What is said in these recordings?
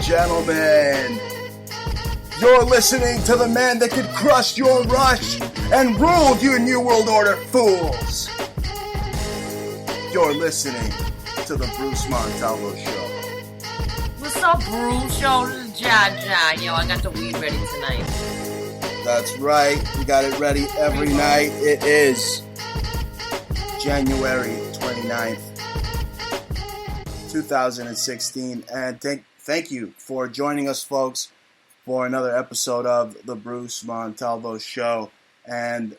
gentlemen, you're listening to the man that could crush your rush and rule you New World Order fools. You're listening to the Bruce Montalvo Show. What's up, Bruce? Yo, this is Jaja. Yo, I got the weed ready tonight. That's right. We got it ready every night. It is January 29th, 2016. And thank you for joining us, folks, for another episode of the Bruce Montalvo Show. And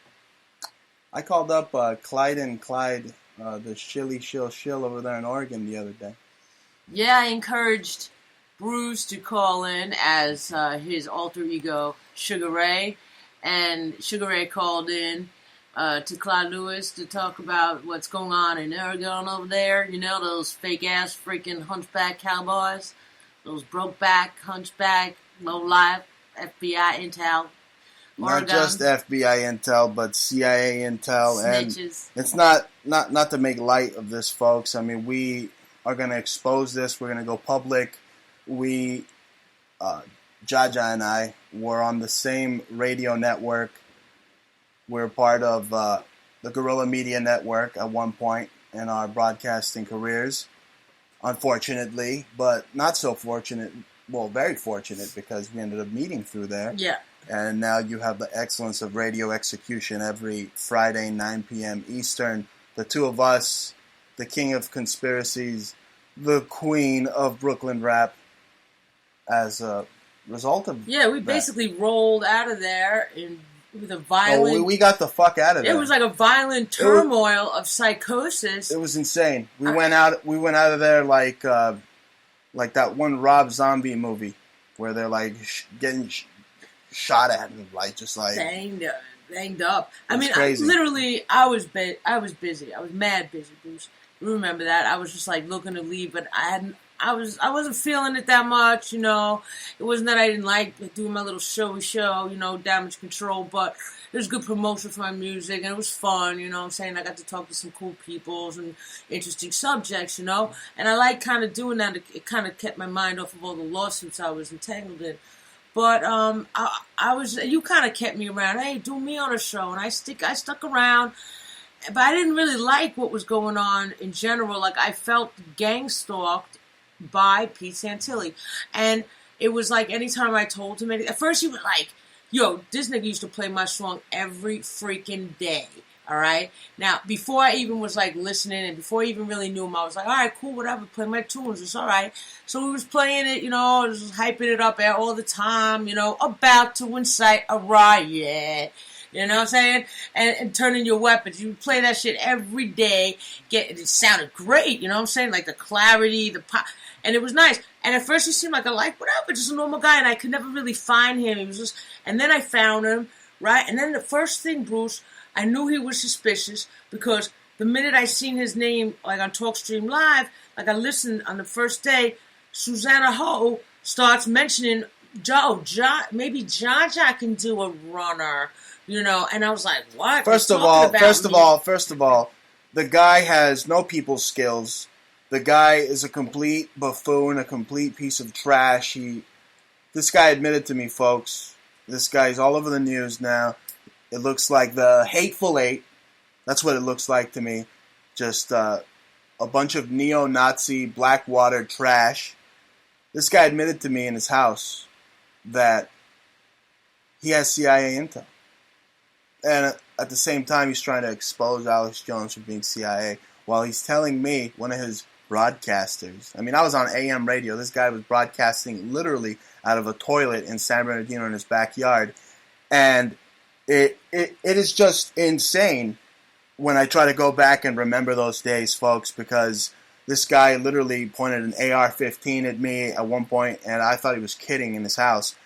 I called up Clyde and Clyde, the Shilly Shill Shill over there in Oregon the other day. Yeah, I encouraged Bruce to call in as his alter ego, Sugar Ray. And Sugar Ray called in to Clyde Lewis to talk about what's going on in Oregon over there. You know, those fake-ass freaking hunchback cowboys. Those broke-back, hunchback, low-life, FBI intel. Oregon. Not just FBI intel, but CIA intel. Snitches. And it's not to make light of this, folks. I mean, we are going to expose this. We're going to go public. Jaja and I were on the same radio network. We're part of the Guerrilla Media Network at one point in our broadcasting careers. Unfortunately, but not so fortunate. Well, very fortunate because we ended up meeting through there. Yeah. And now you have the excellence of radio execution every Friday, 9 p.m. Eastern. The two of us, the king of conspiracies, the queen of Brooklyn rap, as a result of we basically rolled out of there with a violent... we got the fuck out of there. It was like a violent turmoil of psychosis. It was insane. We went out of there like that one Rob Zombie movie where they're like getting shot at and banged up. I mean, crazy. I was busy. I was mad busy, Bruce. You remember that? I was just like looking to leave, but I wasn't feeling it that much, you know. It wasn't that I didn't like doing my little showy show, you know, Damage Control, but it was good promotion for my music, and it was fun, you know what I'm saying? I got to talk to some cool people and interesting subjects, you know, and I like kind of doing that. It kind of kept my mind off of all the lawsuits I was entangled in. But you kind of kept me around. Hey, do me on a show, and I stuck around. But I didn't really like what was going on in general. Like, I felt gang stalked by Pete Santilli. And it was like anytime I told him anything, at first he was like, yo, this nigga used to play my song every freaking day. All right? Now, before I even was like listening and before I even really knew him, I was like, all right, cool, whatever, play my tunes, it's all right. So he was playing it, you know, just hyping it up all the time, you know, about to incite a riot. You know what I'm saying? And turning your weapons. You play that shit every day. It sounded great, you know what I'm saying? Like the clarity, the pop. And it was nice. And at first he seemed like whatever, just a normal guy. And I could never really find him. He was just, and then I found him, right? And then the first thing, Bruce, I knew he was suspicious because the minute I seen his name, like on TalkStream Live, like I listened on the first day, Susanna Ho starts mentioning, maybe Jaja can do a runner. You know, and I was like, what? First of all, the guy has no people skills. The guy is a complete buffoon, a complete piece of trash. This guy admitted to me, folks. This guy's all over the news now. It looks like the Hateful Eight. That's what it looks like to me. Just a bunch of neo-Nazi Blackwater trash. This guy admitted to me in his house that he has CIA intel. And at the same time, he's trying to expose Alex Jones for being CIA while he's telling me, one of his broadcasters. I mean, I was on AM radio. This guy was broadcasting literally out of a toilet in San Bernardino in his backyard. And it is just insane when I try to go back and remember those days, folks, because this guy literally pointed an AR-15 at me at one point, and I thought he was kidding in his house.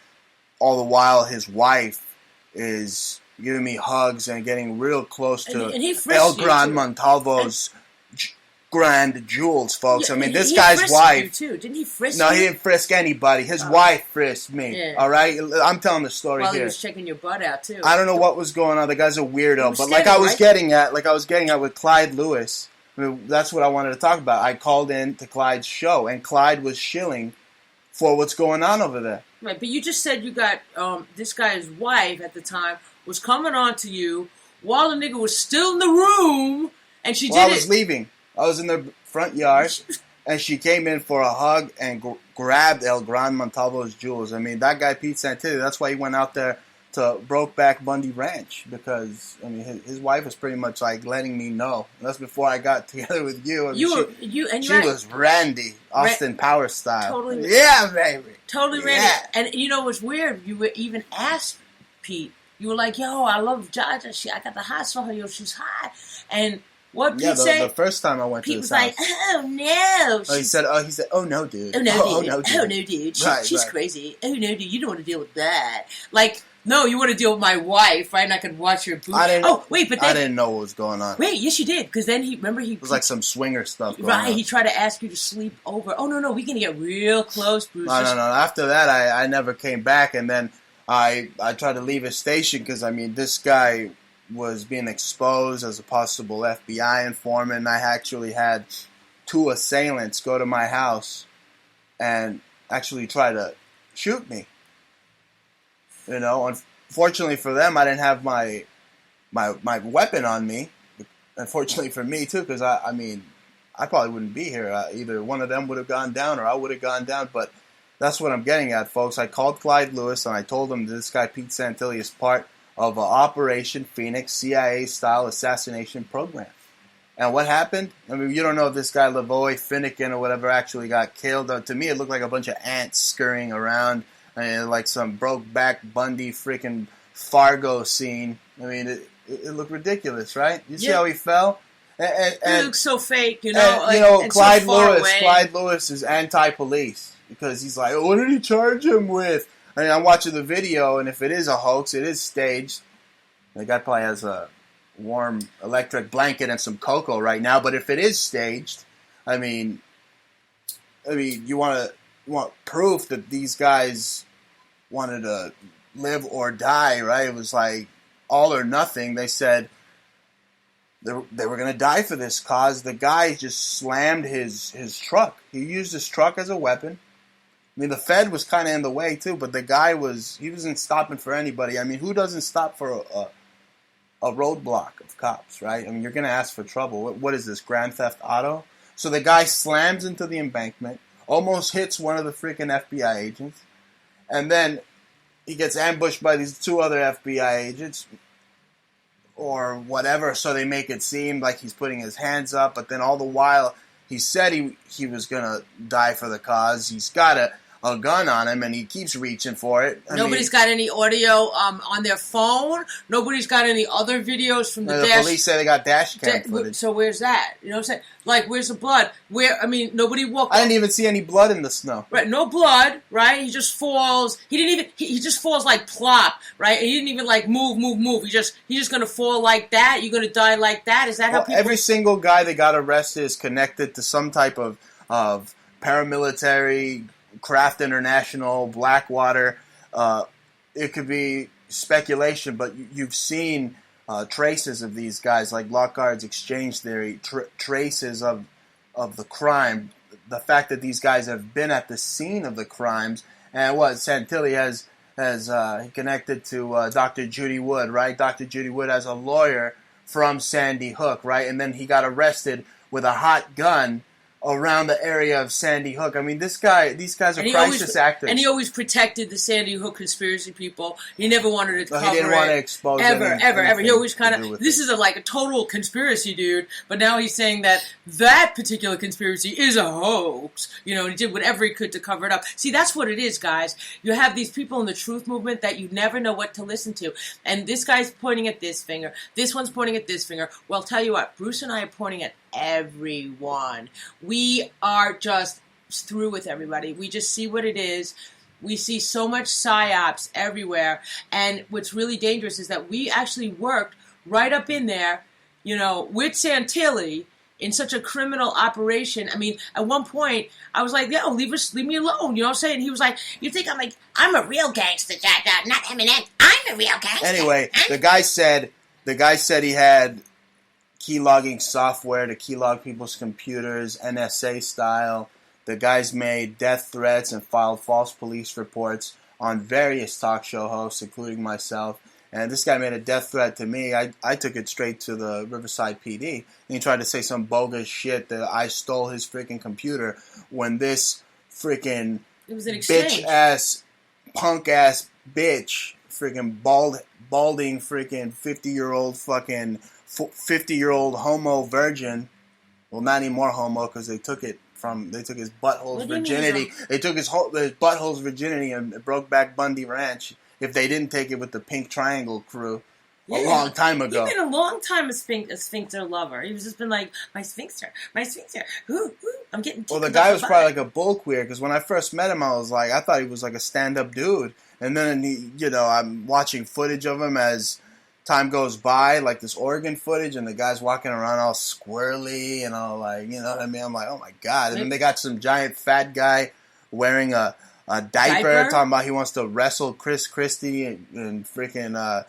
All the while, his wife is giving me hugs and getting real close to El Gran Montalvo's grand jewels, folks. Yeah, I mean, this guy's wife. You too. Didn't he frisk you? No, he didn't frisk anybody. His wife frisked me. Yeah. All right? I'm telling the story here. He was checking your butt out, too. I don't know what was going on. The guy's a weirdo. But like I was getting at with Clyde Lewis, I mean, that's what I wanted to talk about. I called in to Clyde's show, and Clyde was shilling for what's going on over there. Right, but you just said you got this guy's wife at the time was coming on to you while the nigga was still in the room, and she did it. I was leaving. I was in the front yard, and she came in for a hug and grabbed El Gran Montalvo's jewels. I mean, that guy Pete Santilli, that's why he went out there to Brokeback Bundy Ranch, because I mean his wife was pretty much like letting me know. And that's before I got together with you. I mean, she was Randy, Austin Power style. Totally, yeah, baby, totally Randy. Yeah. And you know what's weird? You were even asked Pete. You were like, "Yo, I love Jaja. I got the hots for her. Yo, she's hot." And what Pete said? The first time I went Pete to his was house. like, "Oh no." Oh, he said, "Oh no, dude. Oh no, dude. Oh no, dude. She's right. crazy. Oh no, dude. You don't want to deal with that. Like." No, you want to deal with my wife, right? And I could watch your boobs. Oh, wait, but then... I didn't know what was going on. Wait, yes, you did. Because then he... It was like some swinger stuff going on. Right, he tried to ask you to sleep over. Oh, no, we can get real close, Bruce. No. After that, I never came back. And then I tried to leave his station because, I mean, this guy was being exposed as a possible FBI informant. I actually had 2 assailants go to my house and actually try to shoot me. You know, unfortunately for them, I didn't have my weapon on me. Unfortunately for me, too, because, I mean, I probably wouldn't be here. Either one of them would have gone down or I would have gone down. But that's what I'm getting at, folks. I called Clyde Lewis, and I told him this guy, Pete Santilli, is part of Operation Phoenix, CIA-style assassination program. And what happened? I mean, you don't know if this guy, Lavoy, Finnegan, or whatever, actually got killed. To me, it looked like a bunch of ants scurrying around. I mean, like some Brokeback Bundy freaking Fargo scene. I mean, it looked ridiculous, right? You see how he fell? It looks so fake, you know. And, Clyde Lewis is anti-police because he's like, what did he charge him with? I mean, I'm watching the video, and if it is a hoax, it is staged. The guy probably has a warm electric blanket and some cocoa right now. But if it is staged, I mean, you want proof that these guys wanted to live or die, right? It was like all or nothing. They said they were going to die for this cause. The guy just slammed his truck. He used his truck as a weapon. I mean, the Fed was kind of in the way too, but the guy wasn't stopping for anybody. I mean, who doesn't stop for a roadblock of cops, right? I mean, you're going to ask for trouble. What is this, Grand Theft Auto? So the guy slams into the embankment, almost hits one of the freaking FBI agents, and then he gets ambushed by these 2 other FBI agents or whatever, so they make it seem like he's putting his hands up, but then all the while he said he was going to die for the cause. He's got a gun on him, and he keeps reaching for it. Nobody's got any audio on their phone. Nobody's got any other videos from the dash. The police say they got dash cam footage. So where's that? You know what I'm saying? Like, where's the blood? Nobody walked. I didn't even see any blood in the snow. Right, no blood. Right, he just falls. He just falls like plop. Right, he didn't even like move. He's just gonna fall like that. You're gonna die like that. Is that how people? Every single guy that got arrested is connected to some type of paramilitary. Kraft International, Blackwater. It could be speculation, but you've seen traces of these guys, like Lockhart's exchange theory, traces of the crime. The fact that these guys have been at the scene of the crimes, and what Santilli has connected to Dr. Judy Wood, right? Dr. Judy Wood as a lawyer from Sandy Hook, right? And then he got arrested with a hot gun around the area of Sandy Hook. I mean, these guys are crisis actors. And he always protected the Sandy Hook conspiracy people. He never wanted to cover it. He didn't want to expose ever. He always kind of, this is a total conspiracy, dude. But now he's saying that particular conspiracy is a hoax. You know, and he did whatever he could to cover it up. See, that's what it is, guys. You have these people in the truth movement that you never know what to listen to. And this guy's pointing at this finger. This one's pointing at this finger. Well, tell you what, Bruce and I are pointing at everyone. We are just through with everybody. We just see what it is. We see so much psyops everywhere. And what's really dangerous is that we actually worked right up in there, you know, with Santilli in such a criminal operation. I mean, at one point, I was like, yo, leave me alone. You know what I'm saying? He was like, you think I'm a real gangster, not Eminem. I'm a real gangster. Anyway, the guy said he had key logging software to keylog people's computers, NSA style. The guy's made death threats and filed false police reports on various talk show hosts, including myself. And this guy made a death threat to me. I took it straight to the Riverside PD. And he tried to say some bogus shit that I stole his freaking computer when this freaking bitch-ass, punk-ass bitch, freaking balding freaking 50-year-old fucking 50-year-old homo virgin. Well, not anymore homo because they took his butthole's virginity. They took his butthole's virginity and broke back Bundy Ranch. If they didn't take it with the Pink Triangle crew a long time ago. He's been a long time a sphincter lover. He's just been like, my sphincter. Ooh, I'm getting. Well, the guy was probably like a bull queer because when I first met him, I thought he was like a stand-up dude. And then I'm watching footage of him as time goes by, like this Oregon footage, and the guy's walking around all squirrely and all like, you know what I mean? I'm like, oh my god! And then they got some giant fat guy wearing a diaper, talking about he wants to wrestle Chris Christie and freaking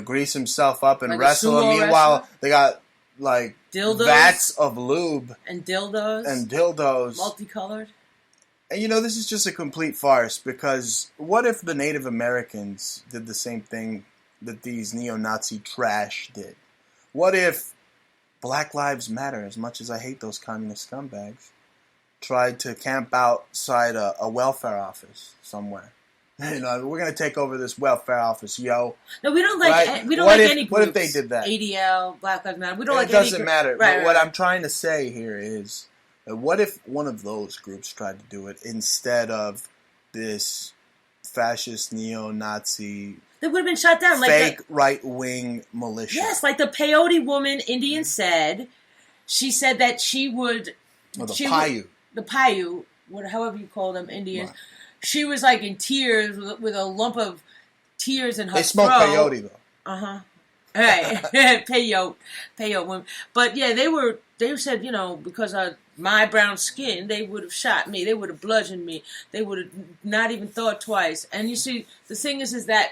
grease himself up and like wrestle him. Meanwhile, they got like dildos, vats of lube and dildos multicolored. And this is just a complete farce because what if the Native Americans did the same thing that these neo-Nazi trash did? What if Black Lives Matter, as much as I hate those communist scumbags, tried to camp outside a welfare office somewhere? We're gonna take over this welfare office, yo. No, we don't like right? We don't what like if, any groups. What if they did that? ADL, Black Lives Matter. We don't like any. It doesn't matter. Right, but what I'm trying to say here is, what if one of those groups tried to do it instead of this fascist neo-Nazi? They would have been shut down. Fake right-wing militia. Yes, like the peyote woman Indian said. She said that she would. Or the Paiute. The Paiute, however you call them, Indians. Right. She was like in tears with a lump of tears in her throat. They smoke peyote though. Uh-huh. Right. peyote women. But yeah, they said, because of my brown skin, they would have shot me. They would have bludgeoned me. They would have not even thought twice. And you see, the thing is that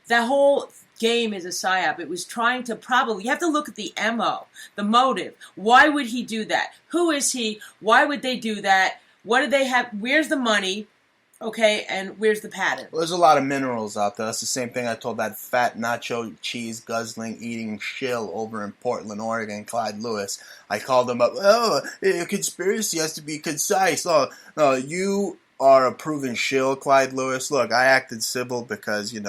whole game is a psyop. It was trying to you have to look at the MO, the motive. Why would he do that? Who is he? Why would they do that? What do they have? Where's the money? Okay, and where's the pattern? Well, there's a lot of minerals out there. That's the same thing I told that fat nacho cheese guzzling eating shill over in Portland, Oregon, Clyde Lewis. I called him up. Oh, a conspiracy has to be concise. Oh, no, you are a proven shill, Clyde Lewis. Look, I acted civil because, you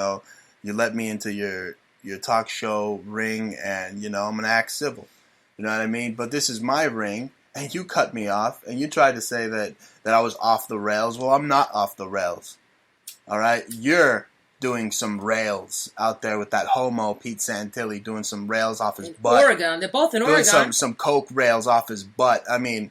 let me into your talk show ring and, I'm going to act civil. You know what I mean? But this is my ring. And you cut me off, and you tried to say that I was off the rails. Well, I'm not off the rails. All right? You're doing some rails out there with that homo Pete Santilli doing some rails off his butt. Oregon. They're both in Oregon. Doing some coke rails off his butt. I mean,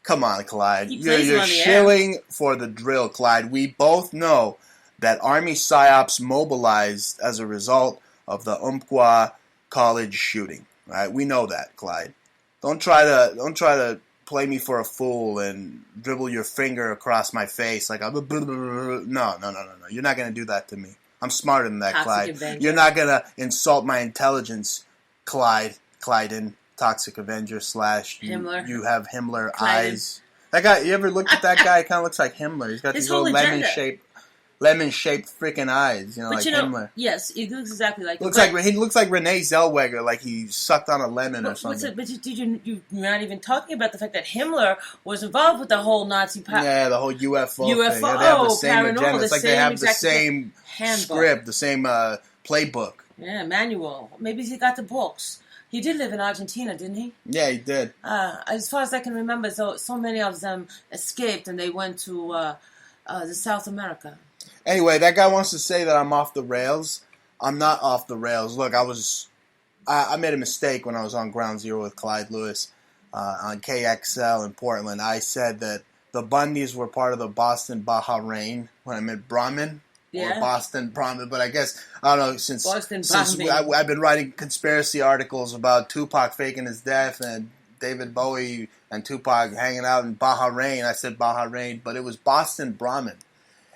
come on, Clyde. You're shilling for the drill, Clyde. We both know that Army PSYOPs mobilized as a result of the Umpqua College shooting. Right? We know that, Clyde. Don't try to play me for a fool and dribble your finger across my face like I'm no. You're not gonna do that to me. I'm smarter than that, Clyde. Avenger. You're not gonna insult my intelligence, Clyden, Toxic Avenger / Himmler. You have Himmler eyes. That guy. You ever looked at that guy? He kind of looks like Himmler. He's got these little lemon-shaped freaking eyes, Himmler. Yes, he looks exactly like. He looks like Renee Zellweger, like he sucked on a lemon or something. But you're not even talking about the fact that Himmler was involved with the whole Nazi. Yeah, the whole UFO thing. Yeah, they have the same agenda. It's like they have the same script, the same playbook. Yeah, manual. Maybe he got the books. He did live in Argentina, didn't he? Yeah, he did. As far as I can remember, so many of them escaped and they went to the South America. Anyway, that guy wants to say that I'm off the rails. I'm not off the rails. Look, I made a mistake when I was on Ground Zero with Clyde Lewis on KXL in Portland. I said that the Bundys were part of the Boston Bahrain when I meant Brahmin. Yeah. Or Boston Brahmin, but I guess, I don't know, since I've been writing conspiracy articles about Tupac faking his death and David Bowie and Tupac hanging out in Bahrain. I said Bahrain, but it was Boston Brahmin.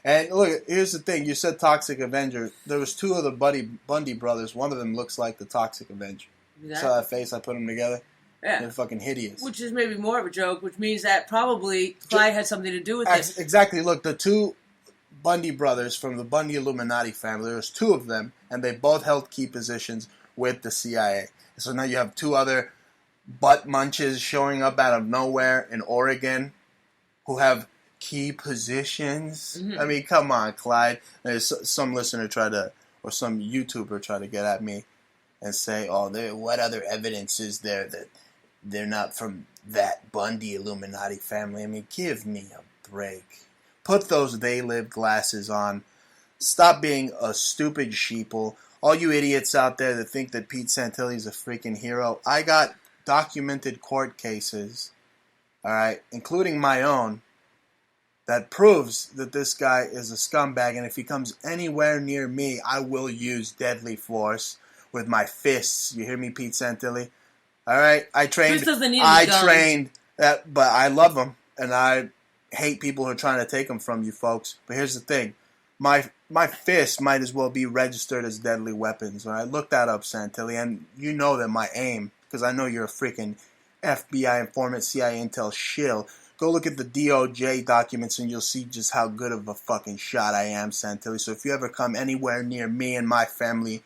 And look, here's the thing. You said Toxic Avenger. There was two of the Bundy brothers. One of them looks like the Toxic Avenger. Exactly. Saw that face? I put them together. Yeah. They're fucking hideous. Which is maybe more of a joke, which means that probably Clyde had something to do with it. Exactly. Look, the two Bundy brothers from the Bundy Illuminati family, there's two of them, and they both held key positions with the CIA. So now you have two other butt munches showing up out of nowhere in Oregon who have key positions. Mm-hmm. I mean, come on, Clyde. There's some listener or some YouTuber try to get at me and say, oh, what other evidence is there that they're not from that Bundy Illuminati family? I mean, give me a break. Put those They Live glasses on. Stop being a stupid sheeple. All you idiots out there that think that Pete Santilli is a freaking hero, I got documented court cases, all right, including my own, that proves that this guy is a scumbag, and if he comes anywhere near me, I will use deadly force with my fists. You hear me, Pete Santilli? All right, I trained that, but I love him, and I hate people who are trying to take them from you folks. But here's the thing. My fists might as well be registered as deadly weapons. All right, look that up, Santilli, and you know that my aim, because I know you're a freaking FBI informant, CIA intel shill. Go look at the DOJ documents and you'll see just how good of a fucking shot I am, Santilli. So if you ever come anywhere near me and my family,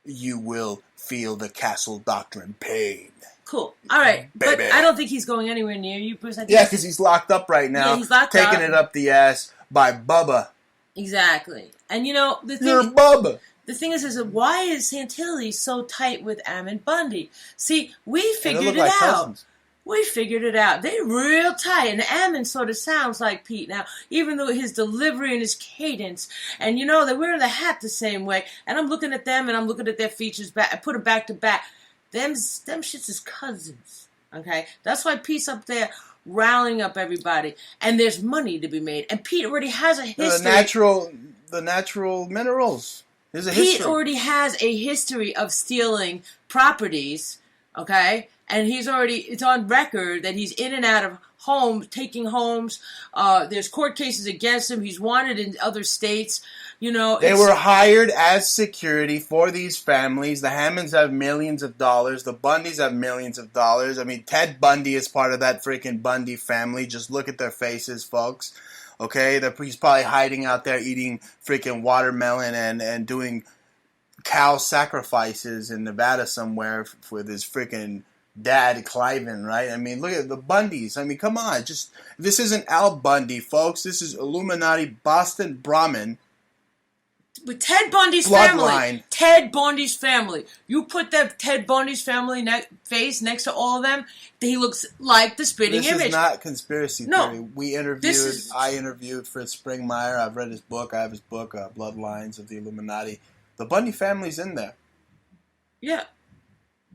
you will feel the Castle Doctrine pain. Cool. All right. Baby. But I don't think he's going anywhere near you, Bruce. Yeah, because he's locked up right now. Yeah, he's locked taking it up the ass by Bubba. Exactly. And you know, the You're Bubba. The thing is why is Santilli so tight with Ammon Bundy? See, we figured it out. Cousins. We figured it out. They're real tight. And Ammon sort of sounds like Pete now, even though his delivery and his cadence. And you know, they're wearing the hat the same way. And I'm looking at them and I'm looking at their features back. I put them back to back. Them shits is cousins. Okay? That's why Pete's up there rallying up everybody. And there's money to be made. And Pete already has a history. The natural minerals. There's a Pete history. already has a history of stealing properties. Okay? And it's on record that he's in and out of homes, taking homes. There's court cases against him. He's wanted in other states. You know, they were hired as security for these families. The Hammonds have millions of dollars. The Bundys have millions of dollars. I mean, Ted Bundy is part of that freaking Bundy family. Just look at their faces, folks. Okay? He's probably hiding out there eating freaking watermelon and doing cow sacrifices in Nevada somewhere with his freaking dad, Cliven, right? I mean, look at the Bundys. I mean, come on. This isn't Al Bundy, folks. This is Illuminati Boston Brahmin. With Ted Bundy's family. Ted Bundy's family. You put that Ted Bundy's family face next to all of them, he looks like the spitting image. This is not conspiracy theory. No, I interviewed Fritz Springmeier. I've read his book. I have his book, Bloodlines of the Illuminati. The Bundy family's in there. Yeah.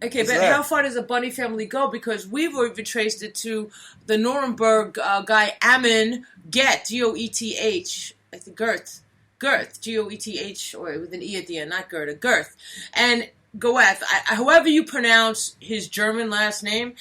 Okay, but how far does the Bundy family go? Because we've even traced it to the Nuremberg guy, Ammon Goeth, Goeth. I think Goeth, Goeth, or with an E at the end, not Goethe, Goeth. And Goeth, however you pronounce his German last name,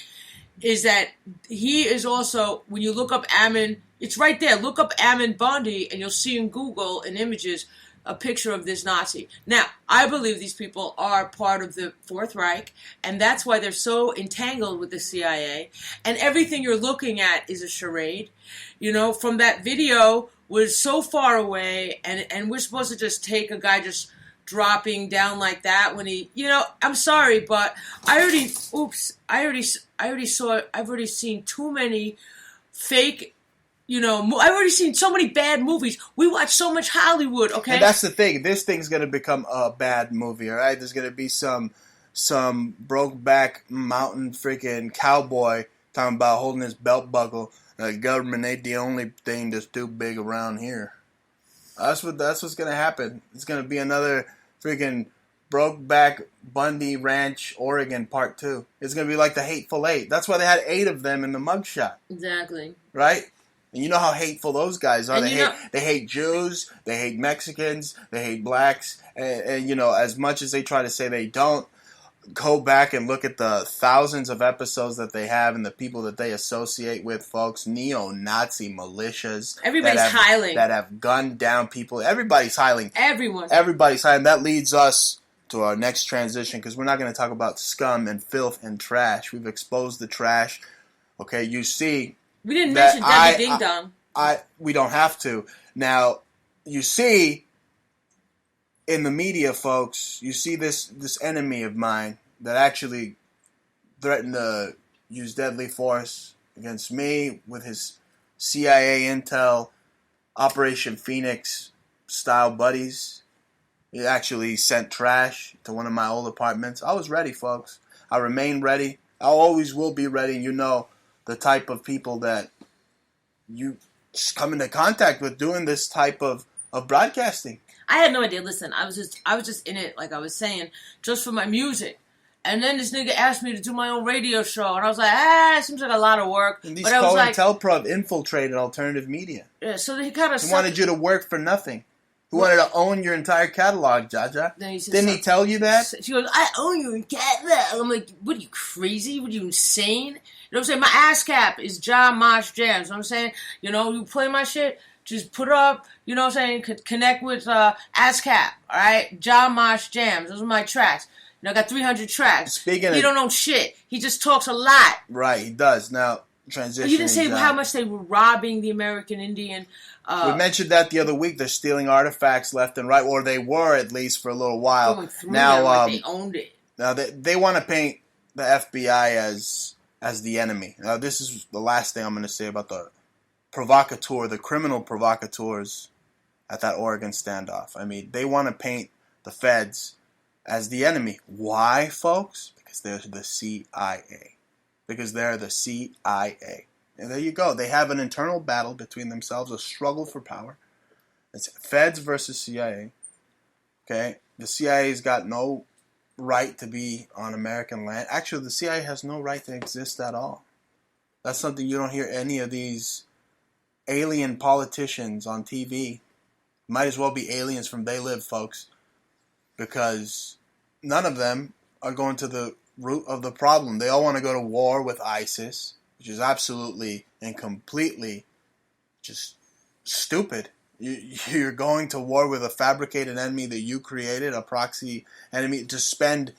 is that he is also, when you look up Ammon, it's right there. Look up Ammon Bundy, and you'll see in Google in images a picture of this Nazi. Now, I believe these people are part of the Fourth Reich, and that's why they're so entangled with the CIA, and everything you're looking at is a charade. You know, from that video was so far away, and we're supposed to just take a guy just dropping down like that when he, you know, I'm sorry, but I've already seen too many fake, you know, I've already seen so many bad movies. We watch so much Hollywood, okay? And that's the thing. This thing's going to become a bad movie, all right? There's going to be some Brokeback Mountain freaking cowboy talking about holding his belt buckle. The government ain't the only thing that's too big around here. That's what's going to happen. It's going to be another freaking Brokeback Bundy Ranch, Oregon Part 2. It's going to be like the Hateful Eight. That's why they had 8 of them in the mugshot. Exactly. Right? And you know how hateful those guys are. They hate Jews, they hate Mexicans, they hate blacks, and you know, as much as they try to say they don't, go back and look at the thousands of episodes that they have and the people that they associate with, folks. Neo-Nazi militias. Everybody's hiling. That have gunned down people. Everybody's hiling. Everyone's hiling. That leads us to our next transition, because we're not going to talk about scum and filth and trash. We've exposed the trash. Okay, you see. We didn't mention Debbie Ding Dong. We don't have to. Now, you see, in the media, folks, you see this enemy of mine that actually threatened to use deadly force against me with his CIA intel, Operation Phoenix style buddies. He actually sent trash to one of my old apartments. I was ready, folks. I remain ready. I always will be ready. You know the type of people that you come into contact with doing this type of broadcasting. I had no idea. Listen, I was just in it, like I was saying, just for my music. And then this nigga asked me to do my own radio show, and I was like, it seems like a lot of work. And these but I was like, COINTELPRO have infiltrated alternative media. Yeah, so he kind of wanted you to work for nothing. He wanted to own your entire catalog, Jaja. Didn't he tell you that? She goes, I own your catalog. I'm like, what are you, crazy? What are you, insane? You know what I'm saying? My ASCAP is John Mosh Jams. You know what I'm saying? You know, you play my shit, just put up, you know what I'm saying? Connect with ASCAP, all right? John Mosh Jams. Those are my tracks. You know, I got 300 tracks. He don't own shit. He just talks a lot. Right, he does. Now, transition. You didn't say how much they were robbing the American Indian. We mentioned that the other week. They're stealing artifacts left and right, or they were at least for a little while. Now they owned it. Now they want to paint the FBI as the enemy. Now this is the last thing I'm going to say about the criminal provocateurs at that Oregon standoff. I mean, they want to paint the feds as the enemy. Why, folks? Because they're the CIA. Because they're the CIA. And there you go. They have an internal battle between themselves, a struggle for power. It's feds versus CIA. Okay? The CIA's got no right to be on American land. Actually, the CIA has no right to exist at all. That's something you don't hear any of these alien politicians on TV. Might as well be aliens from They Live, folks. Because none of them are going to the root of the problem. They all want to go to war with ISIS, which is absolutely and completely just stupid. You're going to war with a fabricated enemy that you created, a proxy enemy, to spend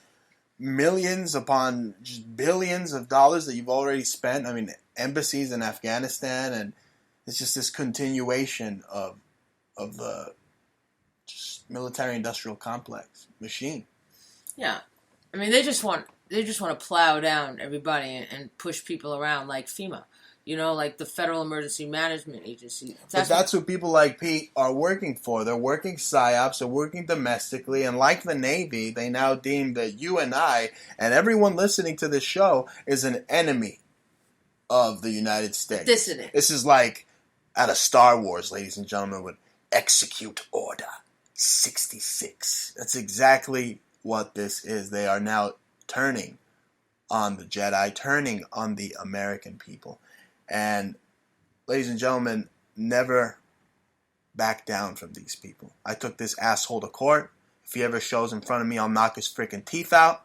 millions upon just billions of dollars that you've already spent. I mean, embassies in Afghanistan, and it's just this continuation of the just military-industrial complex machine. Yeah, I mean, they just want to plow down everybody and push people around like FEMA, you know, like the Federal Emergency Management Agency. That's what people like Pete are working for. They're working psyops, they're working domestically, and like the Navy, they now deem that you and I and everyone listening to this show is an enemy of the United States. Dissident. This is like out of Star Wars, ladies and gentlemen, with Execute Order 66. That's exactly what this is. They are now turning on the Jedi, turning on the American people. And, ladies and gentlemen, never back down from these people. I took this asshole to court. If he ever shows in front of me, I'll knock his freaking teeth out.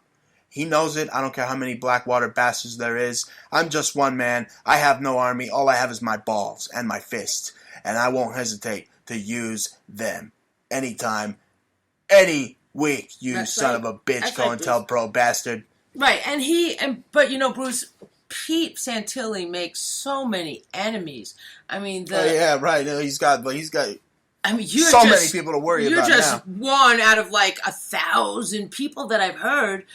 He knows it. I don't care how many Blackwater bastards there is. I'm just one man. I have no army. All I have is my balls and my fists. And I won't hesitate to use them anytime, any week, you That's son of a bitch, COINTELPRO bastard. Right, but you know, Bruce, Pete Santilli makes so many enemies. I mean, yeah, right. He's got. I mean, many people to worry about. You're just one out of like 1,000 people that I've heard.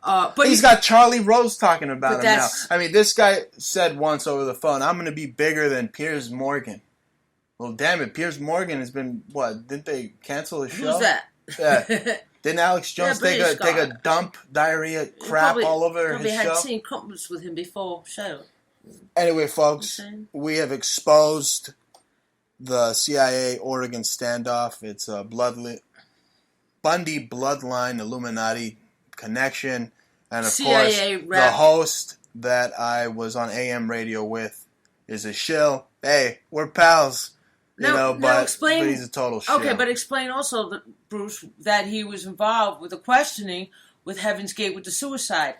But he's got Charlie Rose talking about him now. I mean, this guy said once over the phone, "I'm going to be bigger than Piers Morgan." Well, damn it, Piers Morgan has been what? Didn't they cancel his show? Who's that? Yeah. Didn't Alex Jones take a dump, diarrhea, crap all over his show? Probably had seen comments with him before. Show. Anyway, folks, we have exposed the CIA Oregon standoff. It's a Bundy bloodline Illuminati connection, and of CIA course, the host that I was on AM radio with is a shill. Hey, we're pals. But he's a total shit. Okay, but explain also, Bruce, that he was involved with the questioning with Heaven's Gate with the suicide.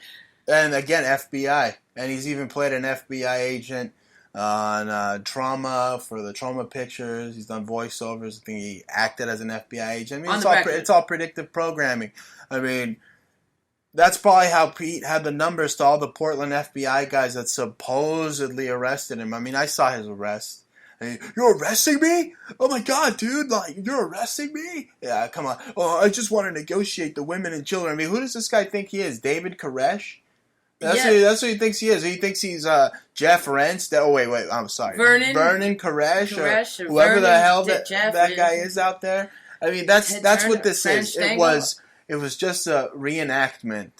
And again, FBI. And he's even played an FBI agent on Trauma for the Trauma pictures. He's done voiceovers. I think he acted as an FBI agent. I mean, it's all predictive programming. I mean, that's probably how Pete had the numbers to all the Portland FBI guys that supposedly arrested him. I mean, I saw his arrest. You're arresting me? Oh my God, dude! Like, you're arresting me? Yeah, come on. Oh, I just want to negotiate the women and children. I mean, who does this guy think he is? David Koresh? That's what he thinks he is. He thinks he's Jeff Rents. Wait. I'm sorry. Vernon Koresh or whoever Vernon, the hell that guy is out there. I mean, that's what this is. It was just a reenactment.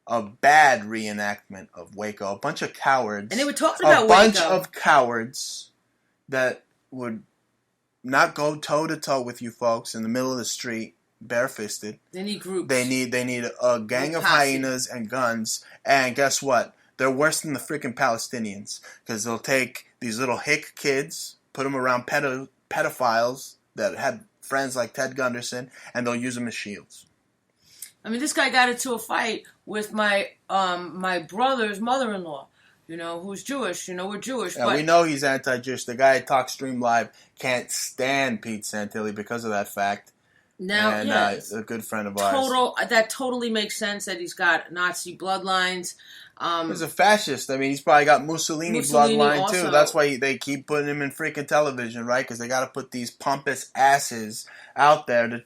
A bad reenactment of Waco. A bunch of cowards. And they were talking about Waco. A bunch of cowards that would not go toe-to-toe with you folks in the middle of the street, barefisted. They need groups. They need a gang of hyenas and guns. And guess what? They're worse than the freaking Palestinians. Because they'll take these little hick kids, put them around pedophiles that had friends like Ted Gunderson, and they'll use them as shields. I mean, this guy got into a fight with my brother's mother-in-law. Who's Jewish. We're Jewish. Yeah, but we know he's anti-Jewish. The guy at TalkStream Live can't stand Pete Santilli because of that fact. Now, and a good friend of ours. That totally makes sense that he's got Nazi bloodlines. He's a fascist. I mean, he's probably got Mussolini bloodline also, too. That's why they keep putting him in freaking television, right? Because they got to put these pompous asses out there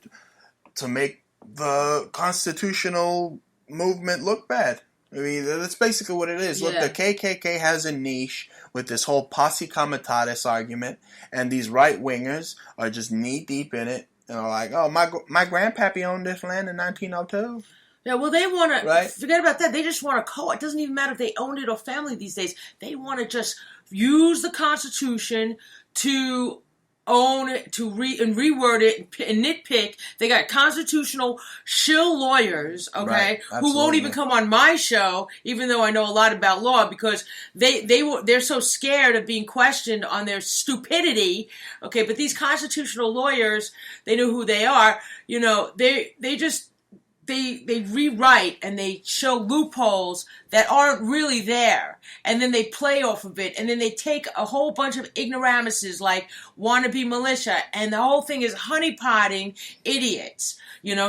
to make the constitutional movement look bad. I mean, that's basically what it is. Yeah. Look, the KKK has a niche with this whole posse comitatus argument, and these right-wingers are just knee-deep in it. And are like, oh, my grandpappy owned this land in 1902. Yeah, well, they want to, forget about that. They just want to it doesn't even matter if they owned it or family these days. They want to just use the Constitution to own it, and reword it and nitpick. They got constitutional shill lawyers, okay, who won't even come on my show, even though I know a lot about law, because they're so scared of being questioned on their stupidity, okay. But these constitutional lawyers, they know who they are. They rewrite and they show loopholes that aren't really there. And then they play off of it. And then they take a whole bunch of ignoramuses like wannabe militia. And the whole thing is honeypotting idiots.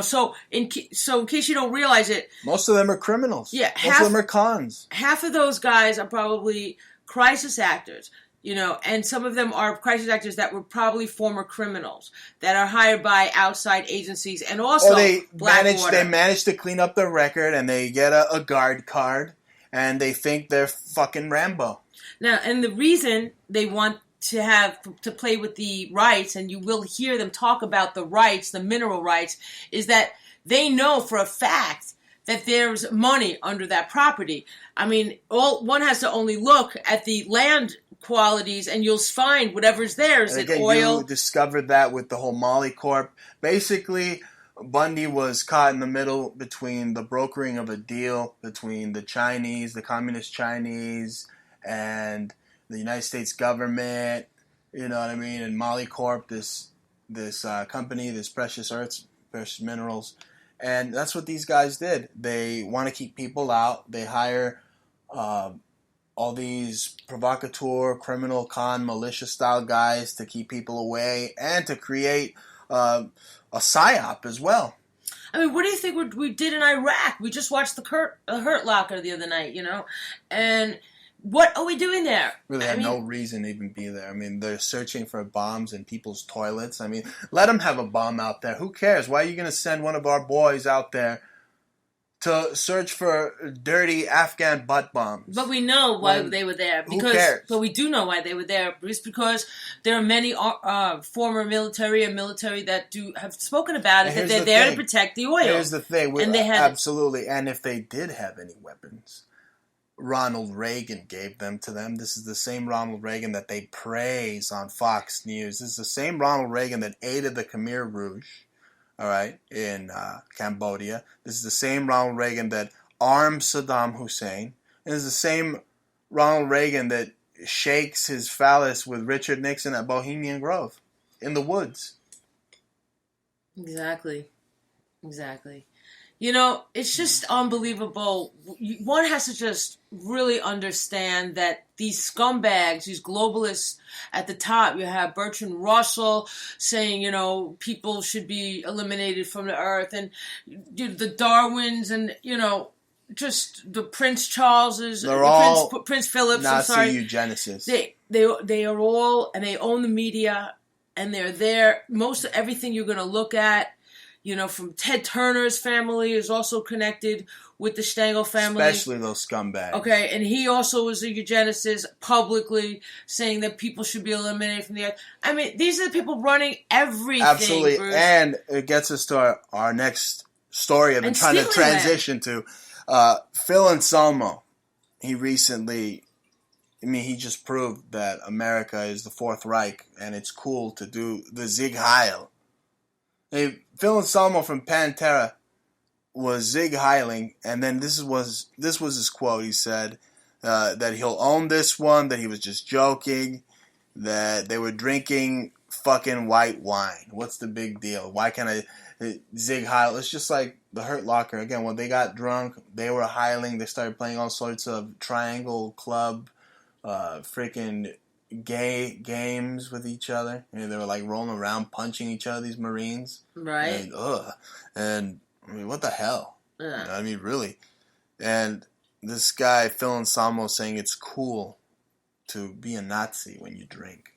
So in case you don't realize it. Most of them are criminals. Yeah. Most of them are cons. Half of those guys are probably crisis actors. And some of them are crisis actors that were probably former criminals that are hired by outside agencies, and also they manage to clean up their record, and they get a guard card, and they think they're fucking Rambo. Now, and the reason they want to play with the rights, and you will hear them talk about the rights, the mineral rights, is that they know for a fact that there's money under that property. I mean, one has to only look at the land qualities, and you'll find whatever's there. Is it oil? You discovered that with the whole Molly Corp. Basically, Bundy was caught in the middle between the brokering of a deal between the Chinese, the communist Chinese, and the United States government. You know what I mean? And Molly Corp, this company, this precious earths, precious minerals. And that's what these guys did. They want to keep people out. They hire all these provocateur, criminal, con, militia-style guys to keep people away and to create a psyop as well. I mean, what do you think we did in Iraq? We just watched the Hurt Locker the other night, and what are we doing there? Really had no reason to even be there. I mean, they're searching for bombs in people's toilets. I mean, let them have a bomb out there. Who cares? Why are you going to send one of our boys out there to search for dirty Afghan butt bombs? But we know why they were there. Who cares? But we do know why they were there. It's because there are many former military and military that have spoken about it, that they're there to protect the oil. Here's the thing. Absolutely. And if they did have any weapons, Ronald Reagan gave them to them. This is the same Ronald Reagan that they praise on Fox News. This is the same Ronald Reagan that aided the Khmer Rouge, all right, in Cambodia. This is the same Ronald Reagan that armed Saddam Hussein. And it's the same Ronald Reagan that shakes his phallus with Richard Nixon at Bohemian Grove in the woods. Exactly. It's just unbelievable. One has to just really understand that these scumbags, these globalists at the top, you have Bertrand Russell saying, people should be eliminated from the earth, and the Darwins, and, just the Prince Charleses, They're all Prince Phillips, Nazi I'm sorry. eugenicists. They are all, and they own the media, and they're there. Most of everything you're going to look at, from Ted Turner's family is also connected with the Stengel family. Especially those scumbags. Okay, and he also was a eugenicist, publicly saying that people should be eliminated from the earth. I mean, these are the people running everything. Absolutely, Bruce. And it gets us to our next story I've been trying to transition to. Phil Anselmo, he just proved that America is the Fourth Reich, and it's cool to do the Sieg Heil. Hey, Phil Anselmo from Pantera was Sieg Heiling, and then this was his quote. He said that he'll own this one, that he was just joking, that they were drinking fucking white wine. What's the big deal? Why can't I Sieg Heil? It's just like the Hurt Locker. Again, when they got drunk, they were heiling. They started playing all sorts of triangle club, freaking gay games with each other. They were like rolling around, punching each other, these Marines. Right. And I mean, what the hell? Yeah. I mean, really. And this guy, Phil Anselmo, saying it's cool to be a Nazi when you drink.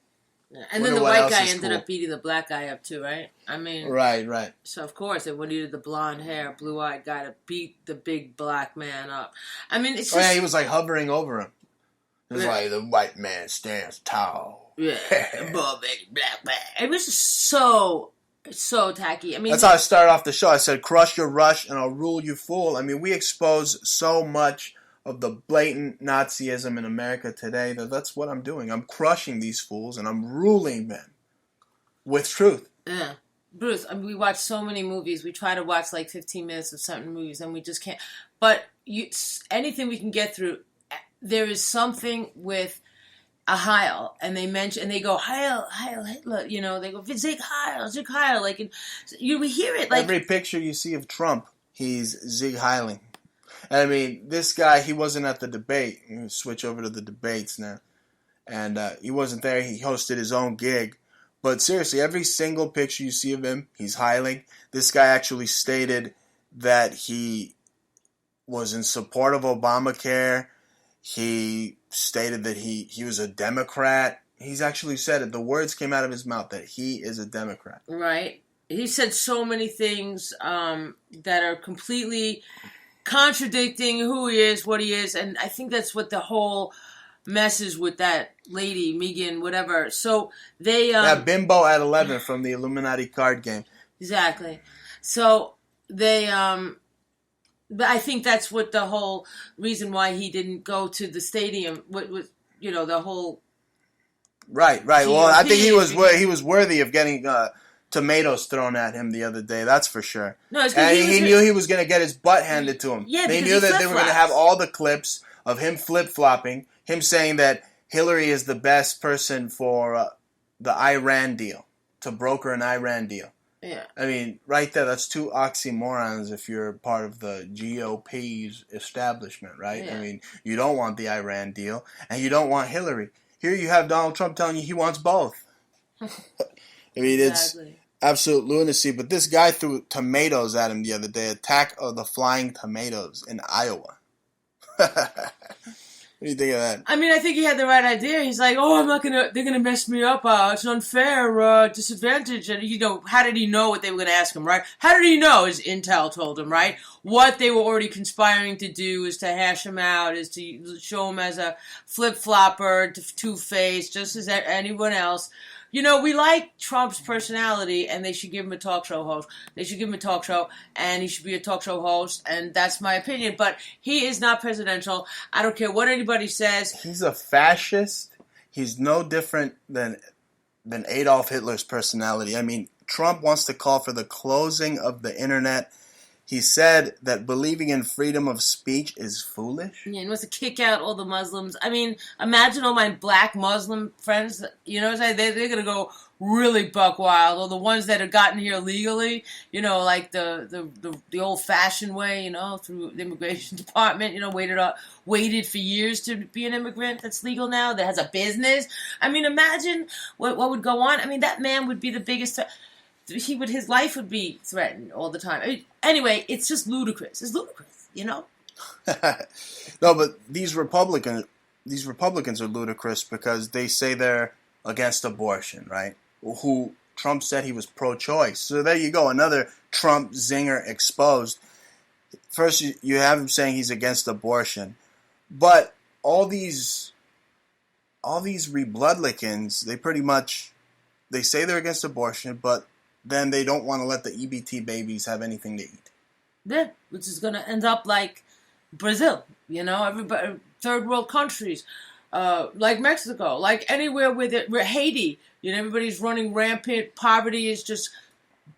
Yeah. And then the white guy ended up beating the black guy up too, right? I mean... Right. So, of course, they needed the blonde hair, blue-eyed guy to beat the big black man up. I mean, it's just... Oh, yeah, he was like hovering over him. It was like, the white man stands tall. Yeah, black man. It was just so tacky. I mean, that's how I started off the show. I said, crush your rush and I'll rule you fool. I mean, we expose so much of the blatant Nazism in America today that's what I'm doing. I'm crushing these fools and I'm ruling them with truth. Yeah. Bruce, I mean, we watch so many movies. We try to watch like 15 minutes of certain movies and we just can't. But anything we can get through, there is something with a Heil, and they go Heil Hitler, they go Sieg Heil, like, and we hear it like every picture you see of Trump, he's Sieg Heiling. And I mean, this guy, he wasn't at the debate. We switch over to the debates now, and he wasn't there. He hosted his own gig, but seriously, every single picture you see of him, he's Heiling. This guy actually stated that he was in support of Obamacare. He stated that he was a Democrat. He's actually said it. The words came out of his mouth that he is a Democrat. Right. He said so many things that are completely contradicting who he is, what he is, and I think that's what the whole mess is with that lady, Megan, whatever. So they... that bimbo at 11 from the Illuminati card game. Exactly. So they... But I think that's what the whole reason why he didn't go to the stadium. What was the whole right. Well, I think he was worthy of getting tomatoes thrown at him the other day. That's for sure. No, it's and he knew he was going to get his butt handed to him. Yeah, they knew that they were going to have all the clips of him flip flopping, him saying that Hillary is the best person for the Iran deal, to broker an Iran deal. Yeah. I mean, right there, that's two oxymorons if you're part of the GOP's establishment, right? Yeah. I mean, you don't want the Iran deal, and you don't want Hillary. Here you have Donald Trump telling you he wants both. I mean, exactly. It's absolute lunacy. But this guy threw tomatoes at him the other day. Attack of the flying tomatoes in Iowa. What do you think of that? I mean, I think he had the right idea. He's like, they're gonna mess me up. It's an unfair disadvantage. And, how did he know what they were going to ask him, right? How did he know, as Intel told him, right? What they were already conspiring to do is to hash him out, is to show him as a flip-flopper, two-faced, just as anyone else. We like Trump's personality, and they should give him a talk show host. They should give him a talk show, and he should be a talk show host, and that's my opinion. But he is not presidential. I don't care what anybody says. He's a fascist. He's no different than Adolf Hitler's personality. I mean, Trump wants to call for the closing of the internet. He said that believing in freedom of speech is foolish. Yeah, he wants to kick out all the Muslims. I mean, imagine all my black Muslim friends. You know what I'm saying? They're gonna go really buck wild. Or the ones that have gotten here legally. You know, like the old fashioned way. You know, through the immigration department. You know, waited for years to be an immigrant that's legal now. That has a business. I mean, imagine what would go on. I mean, that man would be the biggest threat. His life would be threatened all the time. I mean, anyway, it's just ludicrous. It's ludicrous, you know. No, but these Republicans are ludicrous because they say they're against abortion, right? Who Trump said he was pro-choice. So there you go, another Trump zinger exposed. First, you have him saying he's against abortion, but all these Republicans, they say they're against abortion, but then they don't want to let the EBT babies have anything to eat. Yeah, which is going to end up like Brazil, you know, everybody, third world countries, like Mexico, like anywhere where Haiti, you know, everybody's running rampant. Poverty is just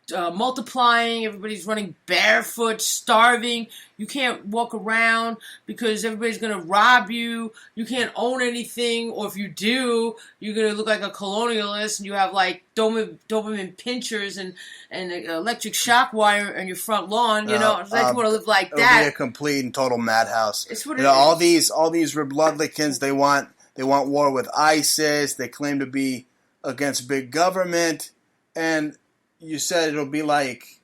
multiplying. Everybody's running barefoot, starving. You can't walk around because everybody's going to rob you. You can't own anything, or if you do, you're going to look like a colonialist, and you have like Doberman pinchers and electric shock wire on your front lawn. You know, so you want to live like that. It'll be a complete and total madhouse. It's what it is. All these Republicans, they want war with ISIS. They claim to be against big government, and you said it'll be like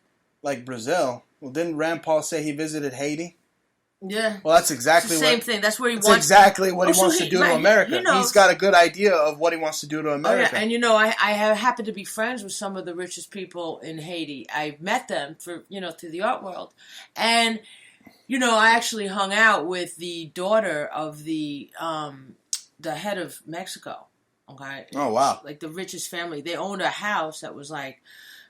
Brazil. Well, didn't Rand Paul say he visited Haiti? Yeah. Well, that's exactly the same thing. That's where he wants. Exactly what he wants to do to America. He's got a good idea of what he wants to do to America. Oh, yeah. And you know, I happen to be friends with some of the richest people in Haiti. I've met them through the art world, and you know, I actually hung out with the daughter of the head of Mexico. Okay. Oh wow. Like the richest family. They owned a house that was like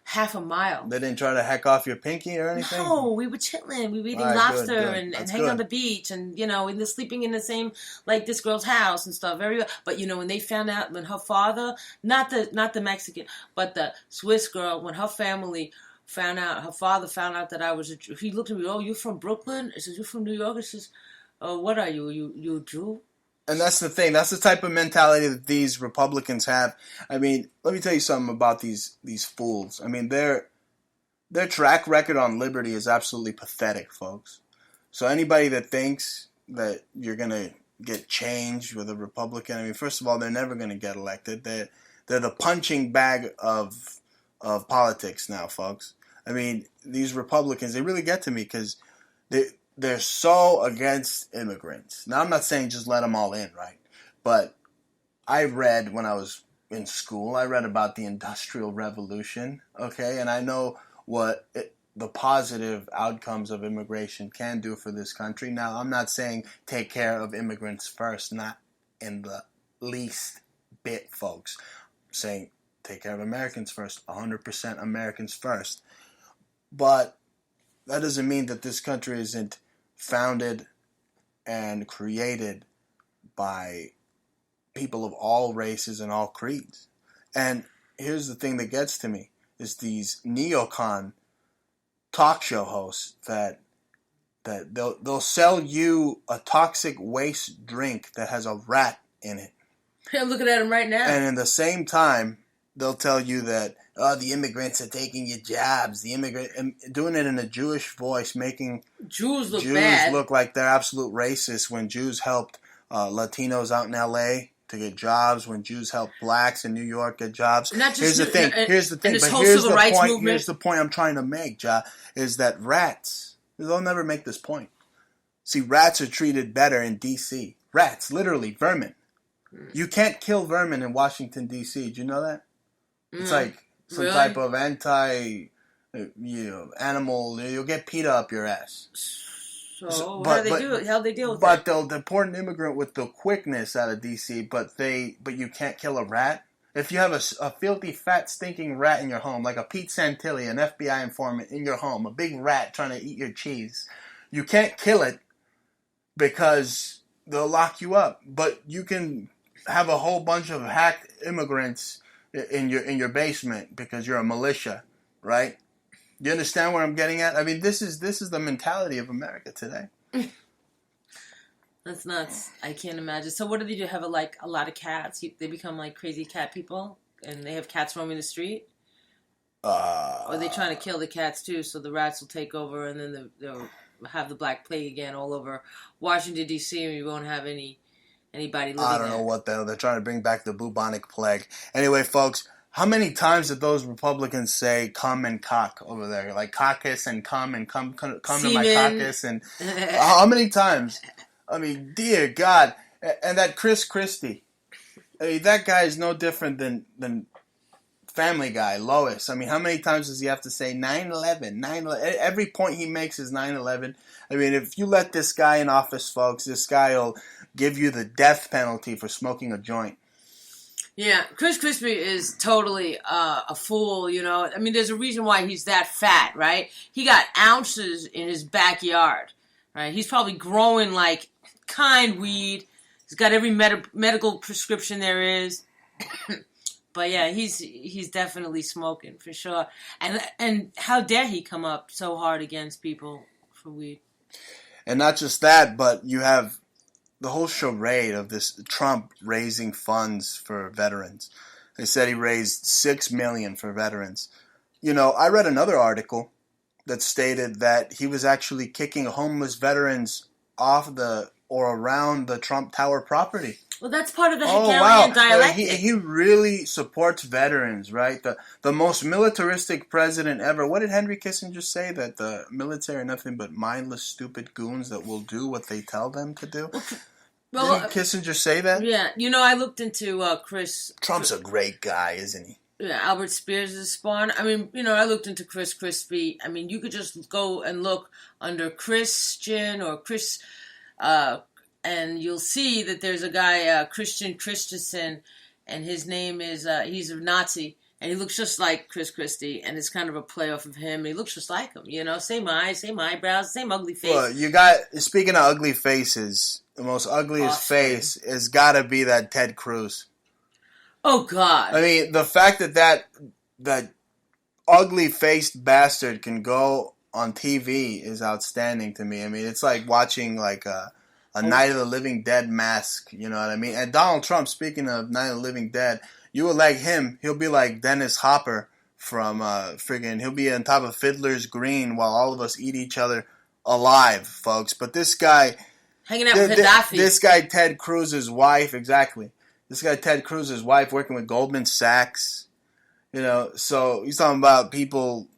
half a mile. They didn't try to heck off your pinky or anything? No, we were chilling. We were eating lobster and hanging on the beach and, you know, sleeping in the same, like this girl's house and stuff. But, you know, when they found out, when her father, not the Mexican, but the Swiss girl, when her family found out, her father found out that I was a Jew, he looked at me, oh, you're from Brooklyn? I said, you're from New York? He says, oh, what are you? You a Jew? And that's the thing. That's the type of mentality that these Republicans have. I mean, let me tell you something about these fools. I mean, their track record on liberty is absolutely pathetic, folks. So anybody that thinks that you're going to get change with a Republican, I mean, first of all, they're never going to get elected. They're the punching bag of politics now, folks. I mean, these Republicans, they really get to me because they're so against immigrants. Now, I'm not saying just let them all in, right? But I read when I was in school, I read about the Industrial Revolution, okay? And I know what the positive outcomes of immigration can do for this country. Now, I'm not saying take care of immigrants first, not in the least bit, folks. I'm saying take care of Americans first, 100% Americans first. But that doesn't mean that this country isn't founded and created by people of all races and all creeds. And here's the thing that gets to me, is these neocon talk show hosts that they'll sell you a toxic waste drink that has a rat in it. I'm looking at them right now. And in the same time, they'll tell you that the immigrants are taking your jobs. And doing it in a Jewish voice, making Jews look like they're absolute racists when Jews helped Latinos out in L.A. to get jobs, when Jews helped blacks in New York get jobs. Here's the thing. Here's the point I'm trying to make, Ja, is that rats, they'll never make this point. See, rats are treated better in D.C. Rats, literally, vermin. You can't kill vermin in Washington, D.C. Do you know that? It's like some type of animal. You'll get PETA up your ass. So how do they deal with that? But they'll deport an immigrant with the quickness out of D.C., but you can't kill a rat. If you have a filthy, fat, stinking rat in your home, like a Pete Santilli, an FBI informant in your home, a big rat trying to eat your cheese, you can't kill it because they'll lock you up. But you can have a whole bunch of hacked immigrants in your basement because you're a militia, right? You understand where I'm getting at? I mean, this is the mentality of America today. That's nuts. I can't imagine. So what do they do? Have a lot of cats? They become like crazy cat people, and they have cats roaming the street. Or are they trying to kill the cats too, so the rats will take over, and then they'll have the Black Plague again all over Washington D.C. and you won't have anybody living there. I don't know what they're trying to bring back the bubonic plague. Anyway, folks, how many times did those Republicans say "come" and "cock" over there? Like caucus and come and come to my caucus, and how many times? I mean, dear God, and that Chris Christie, I mean, that guy is no different than Family Guy, Lois. I mean, how many times does he have to say 9/11? 9/11. Every point he makes is 9/11. I mean, if you let this guy in office, folks, this guy will give you the death penalty for smoking a joint. Yeah, Chris Christie is totally a fool, you know. I mean, there's a reason why he's that fat, right? He got ounces in his backyard, right? He's probably growing like kind weed. He's got every medical prescription there is. But yeah, he's definitely smoking for sure. And how dare he come up so hard against people for weed? And not just that, but you have the whole charade of this Trump raising funds for veterans. They said he raised $6 million for veterans. You know, I read another article that stated that he was actually kicking homeless veterans off or around the Trump Tower property. Well, that's part of the Hegelian dialectic. He really supports veterans, right? The most militaristic president ever. What did Henry Kissinger say? That the military are nothing but mindless, stupid goons that will do what they tell them to do? Well, didn't Kissinger say that? Yeah. You know, I looked into Chris... Trump's a great guy, isn't he? Yeah, Albert Spears' spawn. I mean, you know, I looked into Chris Christie. I mean, you could just go and look under Christian or Chris... and you'll see that there's a guy, Christian Christensen, and his name is, he's a Nazi, and he looks just like Chris Christie, and it's kind of a play off of him, and he looks just like him, you know, same eyes, same eyebrows, same ugly face. Well, speaking of ugly faces, the most ugliest face has got to be that Ted Cruz. Oh, God. I mean, the fact that ugly-faced bastard can go on TV is outstanding to me. I mean, it's like watching, like, a Night of the Living Dead mask, you know what I mean? And Donald Trump, speaking of Night of the Living Dead, you will like him. He'll be like Dennis Hopper from he'll be on top of Fiddler's Green while all of us eat each other alive, folks. But this guy... Hanging out with Gaddafi. This guy, Ted Cruz's wife, exactly. This guy, Ted Cruz's wife, working with Goldman Sachs. You know, so he's talking about people...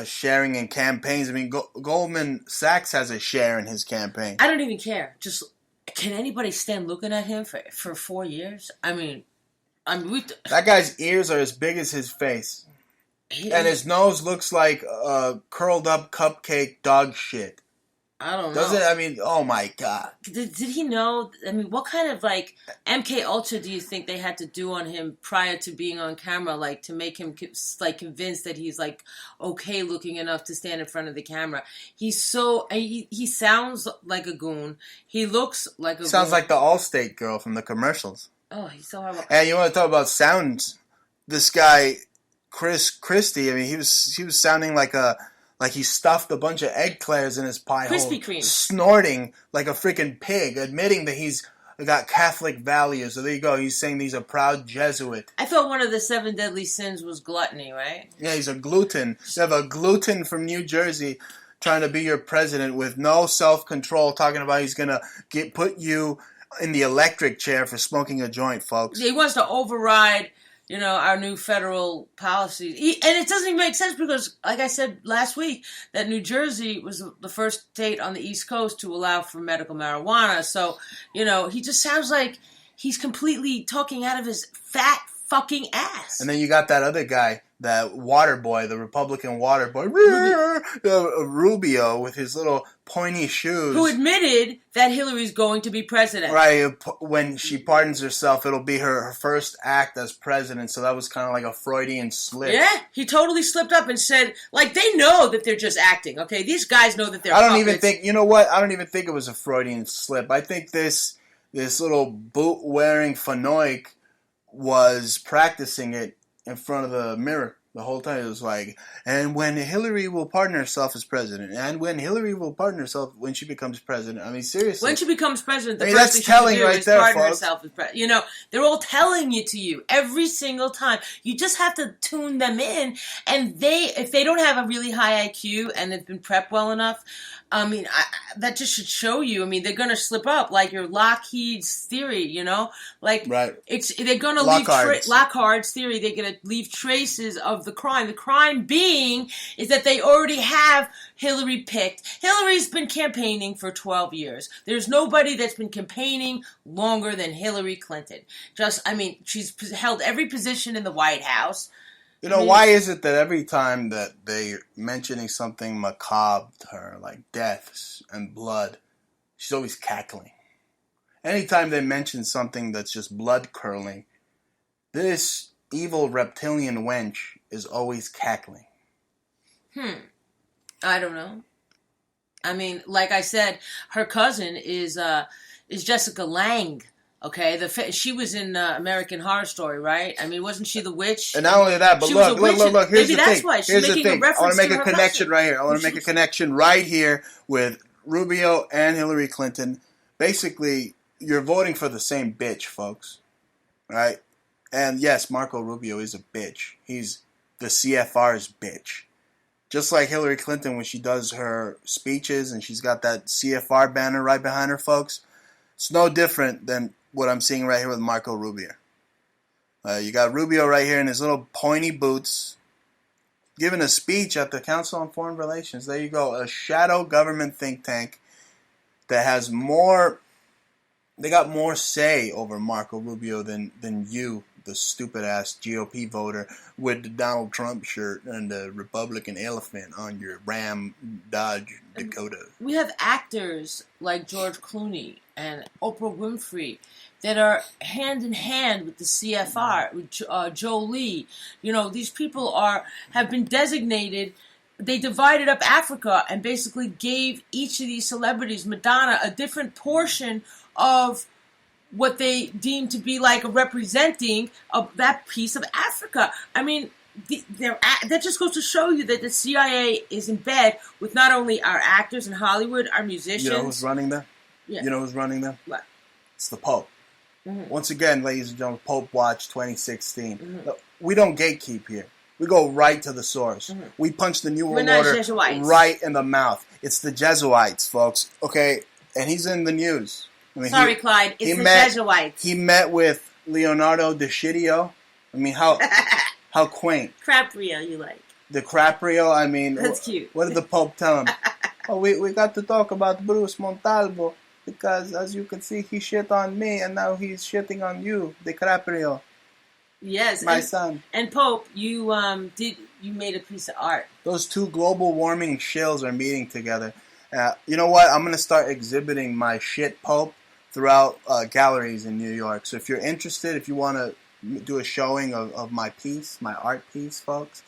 sharing in campaigns. I mean, Goldman Sachs has a share in his campaign. I don't even care. Just, can anybody stand looking at him for 4 years? I mean, that guy's ears are as big as his face. And his nose looks like curled up cupcake dog shit. I don't know. Does it? I mean, oh my God. Did he know? I mean, what kind of, like, MK Ultra do you think they had to do on him prior to being on camera, like, to make him, like, convinced that he's, like, okay looking enough to stand in front of the camera? He's so, he sounds like a goon. He looks like a goon. Sounds like the Allstate girl from the commercials. Oh, he's so horrible. And you want to talk about sounds? This guy, Chris Christie, I mean, he was sounding like he stuffed a bunch of eclairs in his pie hole. Krispy Kreme. Snorting like a freaking pig, admitting that he's got Catholic values. So there you go. He's saying he's a proud Jesuit. I thought one of the 7 deadly sins was gluttony, right? Yeah, he's a gluten. You have a gluten from New Jersey trying to be your president with no self-control, talking about he's going to put you in the electric chair for smoking a joint, folks. He wants to override... you know, our new federal policies. And it doesn't even make sense because, like I said last week, that New Jersey was the first state on the East Coast to allow for medical marijuana. So, you know, he just sounds like he's completely talking out of his fat fucking ass. And then you got that other guy, that water boy, the Republican water boy, Rubio, with his little pointy shoes. Who admitted that Hillary's going to be president. Right, when she pardons herself, it'll be her first act as president, so that was kind of like a Freudian slip. Yeah, he totally slipped up and said, like, they know that they're just acting, okay? These guys know that they're even think, you know what, I don't even think it was a Freudian slip. I think this little boot-wearing fanoik was practicing it in front of the mirror. The whole time it was like, and when Hillary will pardon herself as president, and when Hillary will pardon herself when she becomes president. I mean, seriously. When she becomes president, the I mean, first that's thing she telling do right is there, pardon folks. herself as president. You know, they're all telling it to you every single time. You just have to tune them in, and if they don't have a really high IQ and they've been prepped well enough, I mean, that just should show you. I mean, they're gonna slip up like your Lockheed's theory. You know, like Right. They're gonna leave Lockhart's theory. They're gonna leave traces of the crime. The crime being is that they already have Hillary picked. Hillary's been campaigning for 12 years. There's nobody that's been campaigning longer than Hillary Clinton. She's held every position in the White House. You know, why is it that every time that they're mentioning something macabre to her, like deaths and blood, she's always cackling? Anytime they mention something that's just blood-curdling, this evil reptilian wench is always cackling. I don't know. I mean, like I said, her cousin is Jessica Lange. Okay, she was in American Horror Story, right? I mean, wasn't she the witch? And not only that, but look. Here's Maybe the thing. That's why she's making a reference. I want to make a connection right here. I want to make a connection right here with Rubio and Hillary Clinton. Basically, you're voting for the same bitch, folks. Right? And yes, Marco Rubio is a bitch. He's the CFR's bitch. Just like Hillary Clinton when she does her speeches and she's got that CFR banner right behind her, folks. It's no different than what I'm seeing right here with Marco Rubio. You got Rubio right here in his little pointy boots giving a speech at the Council on Foreign Relations. There you go. A shadow government think tank that has more... They got more say over Marco Rubio than you, the stupid-ass GOP voter with the Donald Trump shirt and the Republican elephant on your Ram Dodge Dakota. We have actors like George Clooney and Oprah Winfrey that are hand in hand with the CFR, with Jolie. You know, these people have been designated. They divided up Africa and basically gave each of these celebrities, Madonna, a different portion of what they deem to be like a representing of that piece of Africa. I mean, that just goes to show you that the CIA is in bed with not only our actors in Hollywood, our musicians. You know who's running them? Yeah. You know who's running them? What? It's the Pope. Mm-hmm. Once again, ladies and gentlemen, Pope Watch 2016. Mm-hmm. Look, we don't gatekeep here. We go right to the source. Mm-hmm. We punch the New World We're not Order Jesuits. right in the mouth. It's the Jesuits, folks. Okay? And he's in the news. I mean, Sorry, Clyde. It's the Jesuits. He met with Leonardo DiCaprio. I mean, how quaint. Craprio, you like. DiCaprio, I mean... That's cute. What did the Pope tell him? We got to talk about Bruce Montalvo because, as you can see, he shit on me and now he's shitting on you, DiCaprio. Yes. My son. And Pope, you made a piece of art. Those two global warming shills are meeting together. You know what? I'm going to start exhibiting my shit Pope throughout galleries in New York. So if you're interested, if you want to do a showing of my piece, my art piece, folks,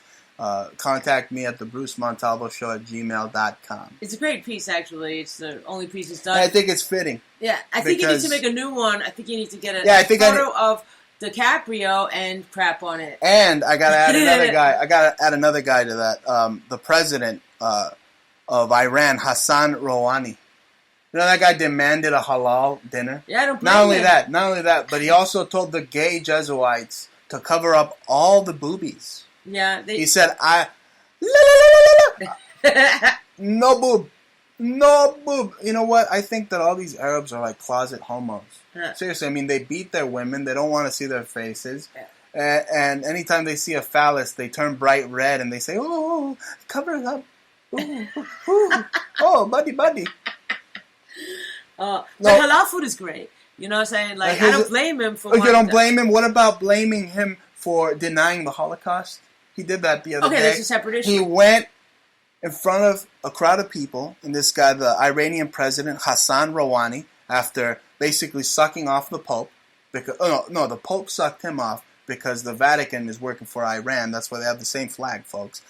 contact me at the Bruce Montalvo Show at gmail.com. It's a great piece, actually. It's the only piece it's done. And I think it's fitting. Yeah, I think you need to make a new one. I think you need to get a photo of DiCaprio and crap on it. And I got to add another guy. I got to add another guy to that. The president of Iran, Hassan Rouhani. You know that guy demanded a halal dinner? Yeah, I don't blame Not him. only that, but he also told the gay Jesuits to cover up all the boobies. Yeah. He said, no boob. No boob. You know what? I think that all these Arabs are like closet homos. Yeah. Seriously, I mean, they beat their women. They don't want to see their faces. Yeah. And anytime they see a phallus, they turn bright red and they say, oh, cover it up. Ooh, ooh. Oh, buddy. But halal food is great. You know what I'm saying? Like, I don't blame him for you don't blame him? What about blaming him for denying the Holocaust? He did that the other day. Okay, that's a separate issue. He went in front of a crowd of people, and this guy, the Iranian president, Hassan Rouhani, after basically sucking off the Pope, because the Pope sucked him off because the Vatican is working for Iran. That's why they have the same flag, folks.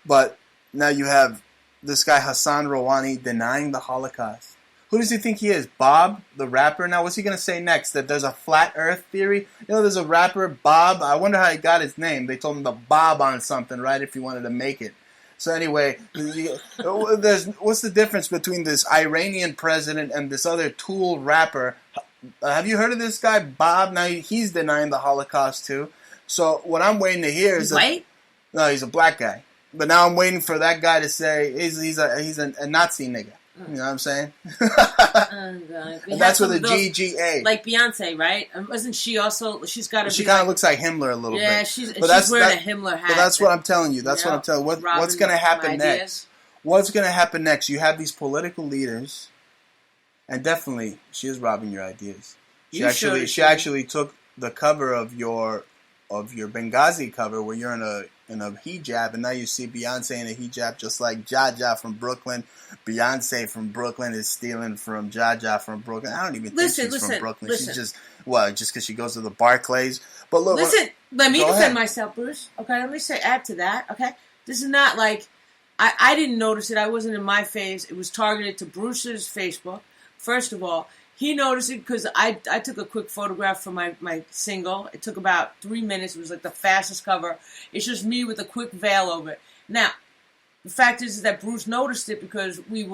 But now you have this guy, Hassan Rouhani, denying the Holocaust. Who does he think he is? Bob, the rapper? Now, what's he going to say next? That there's a flat earth theory? You know, there's a rapper, Bob. I wonder how he got his name. They told him to Bob on something, right, if he wanted to make it. So anyway, what's the difference between this Iranian president and this other tool rapper? Have you heard of this guy, Bob? Now, he's denying the Holocaust, too. So what I'm waiting to hear is... white? No, he's a black guy. But now I'm waiting for that guy to say he's a Nazi nigga. You know what I'm saying? And that's with a GGA. Like Beyonce, right? Wasn't she also? She's got to. She kind of looks like Himmler a little bit. Yeah, she's wearing a Himmler hat. But that's what I'm telling you. That's what I'm telling you. What's going to happen next? What's going to happen next? You have these political leaders, and definitely she is robbing your ideas. She actually took the cover of your Benghazi cover where you're in a hijab, and now you see Beyonce in a hijab, just like Jaja from Brooklyn. Beyonce from Brooklyn is stealing from Jaja from Brooklyn. I don't even think she's from Brooklyn. She's just because she goes to the Barclays. But look, let me defend myself, Bruce. Okay, let me add to that. Okay, this is not like I didn't notice it. I wasn't in my face. It was targeted to Bruce's Facebook. First of all, he noticed it because I took a quick photograph for my single. It took about 3 minutes. It was like the fastest cover. It's just me with a quick veil over it. Now, the fact is that Bruce noticed it because we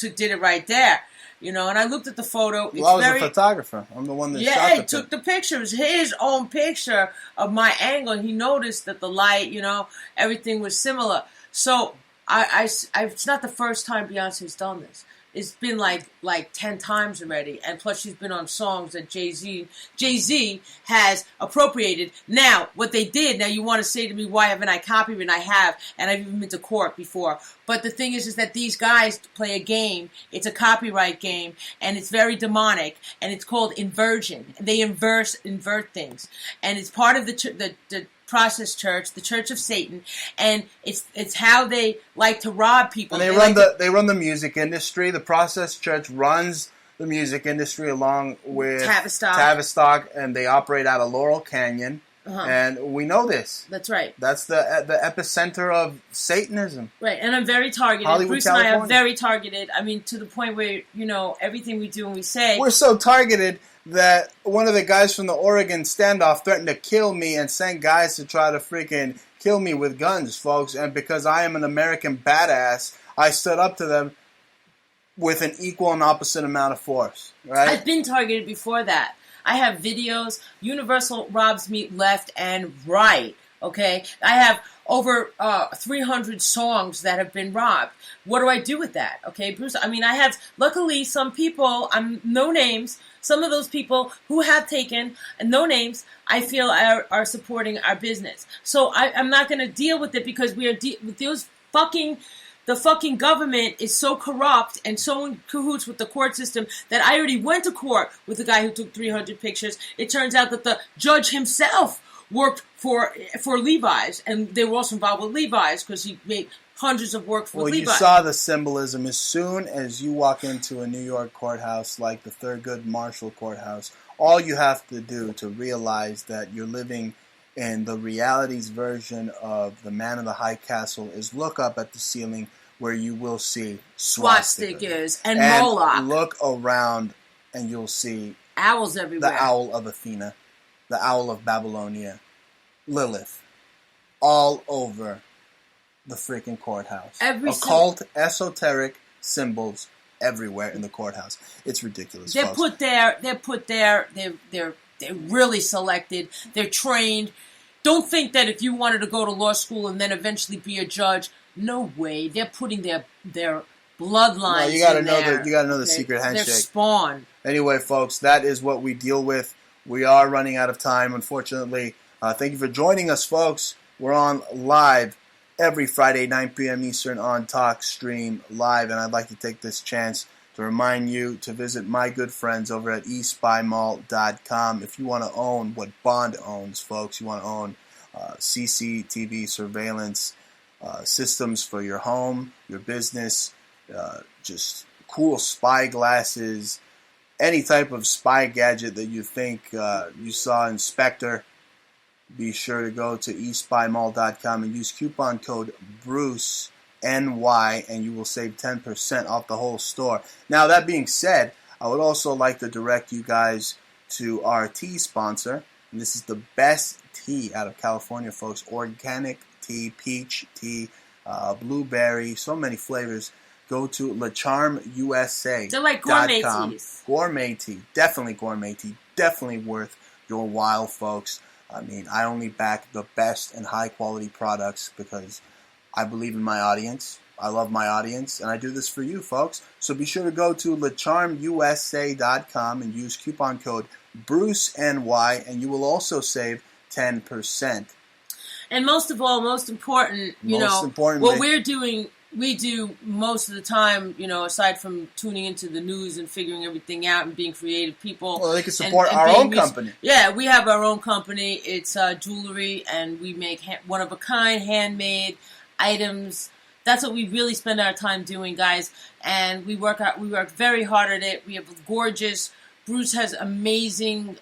did it right there, you know. And I looked at the photo. Well, I was a photographer. I'm the one that shot the he took the picture. It was his own picture of my angle. And he noticed that the light, you know, everything was similar. So it's not the first time Beyonce's done this. It's been like 10 times already, and plus she's been on songs that Jay-Z has appropriated. Now, what they did, now you want to say to me, why haven't I copied it? And I have, and I've even been to court before. But the thing is that these guys play a game. It's a copyright game, and it's very demonic, and it's called inversion. They invert things, and it's part of the process church, the Church of Satan, and it's how they like to rob people. And they run the music industry. The process church runs the music industry along with Tavistock, and they operate out of Laurel Canyon. And we know this. That's right. That's the epicenter of Satanism. Right, and I'm very targeted. Hollywood, Bruce California. and I are very targeted. I mean, to the point where, you know, everything we do and we say... We're so targeted that one of the guys from the Oregon standoff threatened to kill me and sent guys to try to freaking kill me with guns, folks. And because I am an American badass, I stood up to them with an equal and opposite amount of force. Right? I've been targeted before that. I have videos. Universal robs me left and right. Okay? I have over 300 songs that have been robbed. What do I do with that? Okay, Bruce? I mean, I have, luckily, some people, no names, some of those people who have taken, no names, I feel are supporting our business. So I'm not going to deal with it because we are with those the fucking government is so corrupt and so in cahoots with the court system that I already went to court with the guy who took 300 pictures. It turns out that the judge himself worked for Levi's, and they were also involved with Levi's because he made hundreds of work for Levi's. Well, you saw the symbolism. As soon as you walk into a New York courthouse like the Thurgood Marshall courthouse, all you have to do to realize that you're living in the reality's version of the Man in the High Castle is look up at the ceiling where you will see swastikas and Moloch. Look around and you'll see owls everywhere. The owl of Athena, the owl of Babylonia, Lilith, all over the freaking courthouse. Occult, esoteric symbols everywhere in the courthouse. It's ridiculous. They're put there. They're really selected. They're trained. Don't think that if you wanted to go to law school and then eventually be a judge, no way. They're putting their bloodlines. No, you gotta know the secret handshake. Their spawn. Anyway, folks, that is what we deal with. We are running out of time, unfortunately. Thank you for joining us, folks. We're on live every Friday, 9 p.m. Eastern on TalkStream Live, and I'd like to take this chance to remind you to visit my good friends over at eSpyMall.com. If you want to own what Bond owns, folks, you want to own CCTV surveillance systems for your home, your business, just cool spy glasses, any type of spy gadget that you think you saw in Spectre, be sure to go to eSpyMall.com and use coupon code BRUCE NY, and you will save 10% off the whole store. Now, that being said, I would also like to direct you guys to our tea sponsor. And this is the best tea out of California, folks. Organic tea, peach tea, blueberry, so many flavors. Go to LeCharmUSA.com. They're like gourmet teas. Gourmet tea. Definitely gourmet tea. Definitely worth your while, folks. I mean, I only back the best and high-quality products because I believe in my audience. I love my audience, and I do this for you, folks. So be sure to go to LeCharmUSA.com and use coupon code BruceNY, and you will also save 10%. And most of all, most important, what we're doing, we do most of the time, aside from tuning into the news and figuring everything out and being creative people. Well, they can support our own company. Yeah, we have our own company. It's jewelry, and we make one-of-a-kind, handmade items. That's what we really spend our time doing, guys. And we work very hard at it. We have gorgeous. Bruce has amazing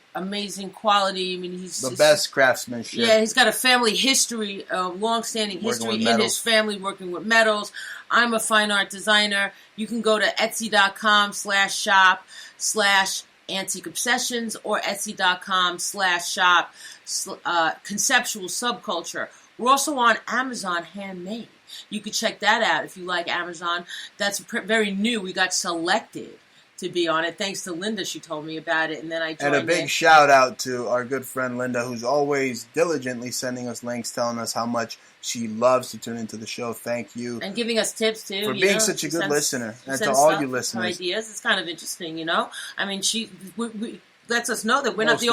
quality. I mean, he's the best craftsmanship. Yeah, he's got a family history, a long-standing history in his family working with metals. I'm a fine art designer. You can go to Etsy.com/shop/Antique Obsessions or Etsy.com/shop Conceptual Subculture. We're also on Amazon Handmade. You could check that out if you like Amazon. That's very new. We got selected to be on it. Thanks to Linda, she told me about it, and then I joined. And a big shout out to our good friend Linda, who's always diligently sending us links, telling us how much she loves to tune into the show. Thank you. And giving us tips, too. For being such a good listener. And to all you listeners. Ideas. It's kind of interesting, I mean, she lets us know that we're not the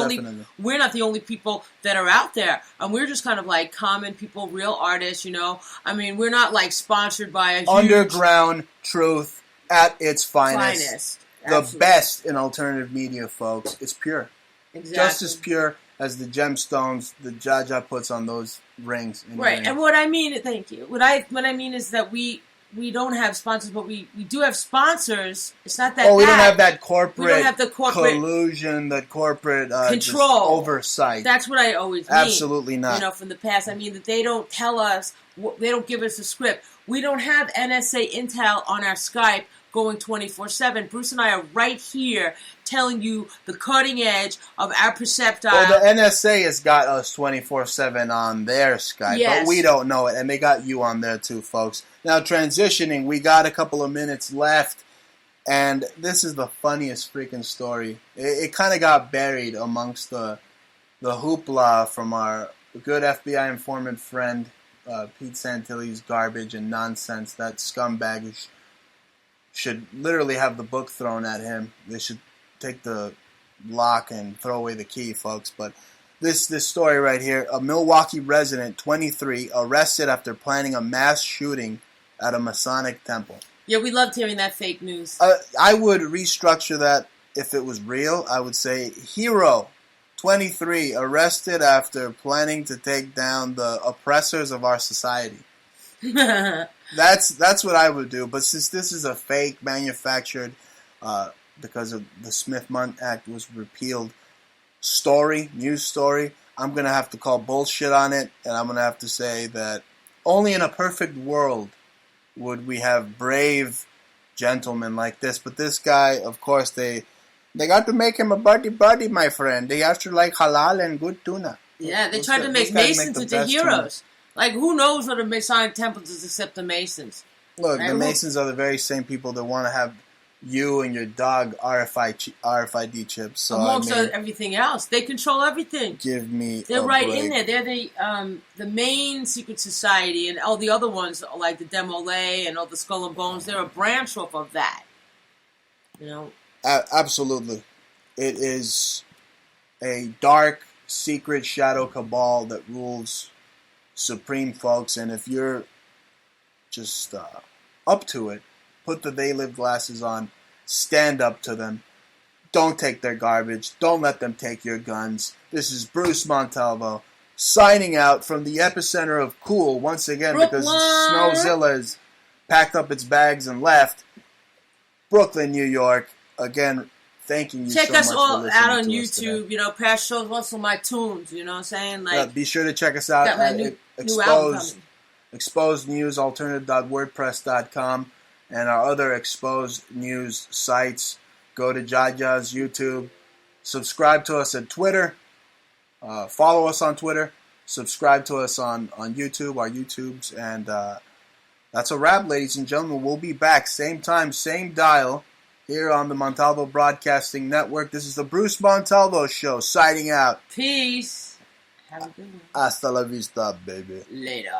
only people that are out there. And we're just kind of like common people, real artists, I mean, we're not like sponsored by a huge... Underground truth at its finest. Absolutely. The best in alternative media, folks. It's pure. Exactly. Just as pure as the gemstones that Jaja puts on those rings. Right. And what I mean, thank you. What I mean is that we don't have sponsors, but we do have sponsors. It's not that. We don't have that corporate. We don't have the corporate collusion, that corporate control, oversight. That's what I always mean. Absolutely not. From the past. I mean that they don't tell us. They don't give us a script. We don't have NSA intel on our Skype going 24/7. Bruce and I are right here telling you the cutting edge of our perceptile. Well, the NSA has got us 24/7 on their Skype, yes. But we don't know it, and they got you on there too, folks. Now, transitioning, we got a couple of minutes left, and this is the funniest freaking story. It kind of got buried amongst the hoopla from our good FBI informant friend, Pete Santilli's garbage and nonsense. That scumbag should literally have the book thrown at him. They should take the lock and throw away the key, folks. But this story right here, a Milwaukee resident, 23, arrested after planning a mass shooting at a Masonic temple. Yeah, we loved hearing that fake news. I would restructure that if it was real. I would say hero, 23, arrested after planning to take down the oppressors of our society. That's what I would do. But since this is a fake, manufactured, because of the Smith-Mundt Act was repealed, news story, I'm going to have to call bullshit on it, and I'm going to have to say that only in a perfect world would we have brave gentlemen like this. But this guy, of course, they got to make him a buddy, my friend. They have to like halal and good tuna. Yeah, they tried to make Masons into heroes. Like, who knows what a Masonic temple is except the Masons? Look, the Masons are the very same people that want to have you and your dog RFID chips. So amongst everything else, they control everything. Give me. They're right in there. They're the main secret society, and all the other ones like the Demole and all the Skull and Bones. They're a branch off of that. Absolutely, it is a dark, secret shadow cabal that rules supreme, folks. And if you're just up to it, put the They Live glasses on, stand up to them, don't take their garbage, don't let them take your guns. This is Bruce Montalvo signing out from the epicenter of cool once again, Brooklyn. because Snowzilla has packed up its bags and left. Brooklyn, New York. Again, thanking you so much for listening to us. Check us all out on YouTube, past shows, also my tunes, you know what I'm saying? Like, be sure to check us out got my at new album coming. Exposed News Alternative.wordpress.com, and our other exposed news sites. Go to Jaja's YouTube. Subscribe to us at Twitter. Follow us on Twitter. Subscribe to us on YouTube, our YouTubes. And that's a wrap, ladies and gentlemen. We'll be back same time, same dial, here on the Montalvo Broadcasting Network. This is the Bruce Montalvo Show, signing out. Peace. Have a good one. Hasta la vista, baby. Later.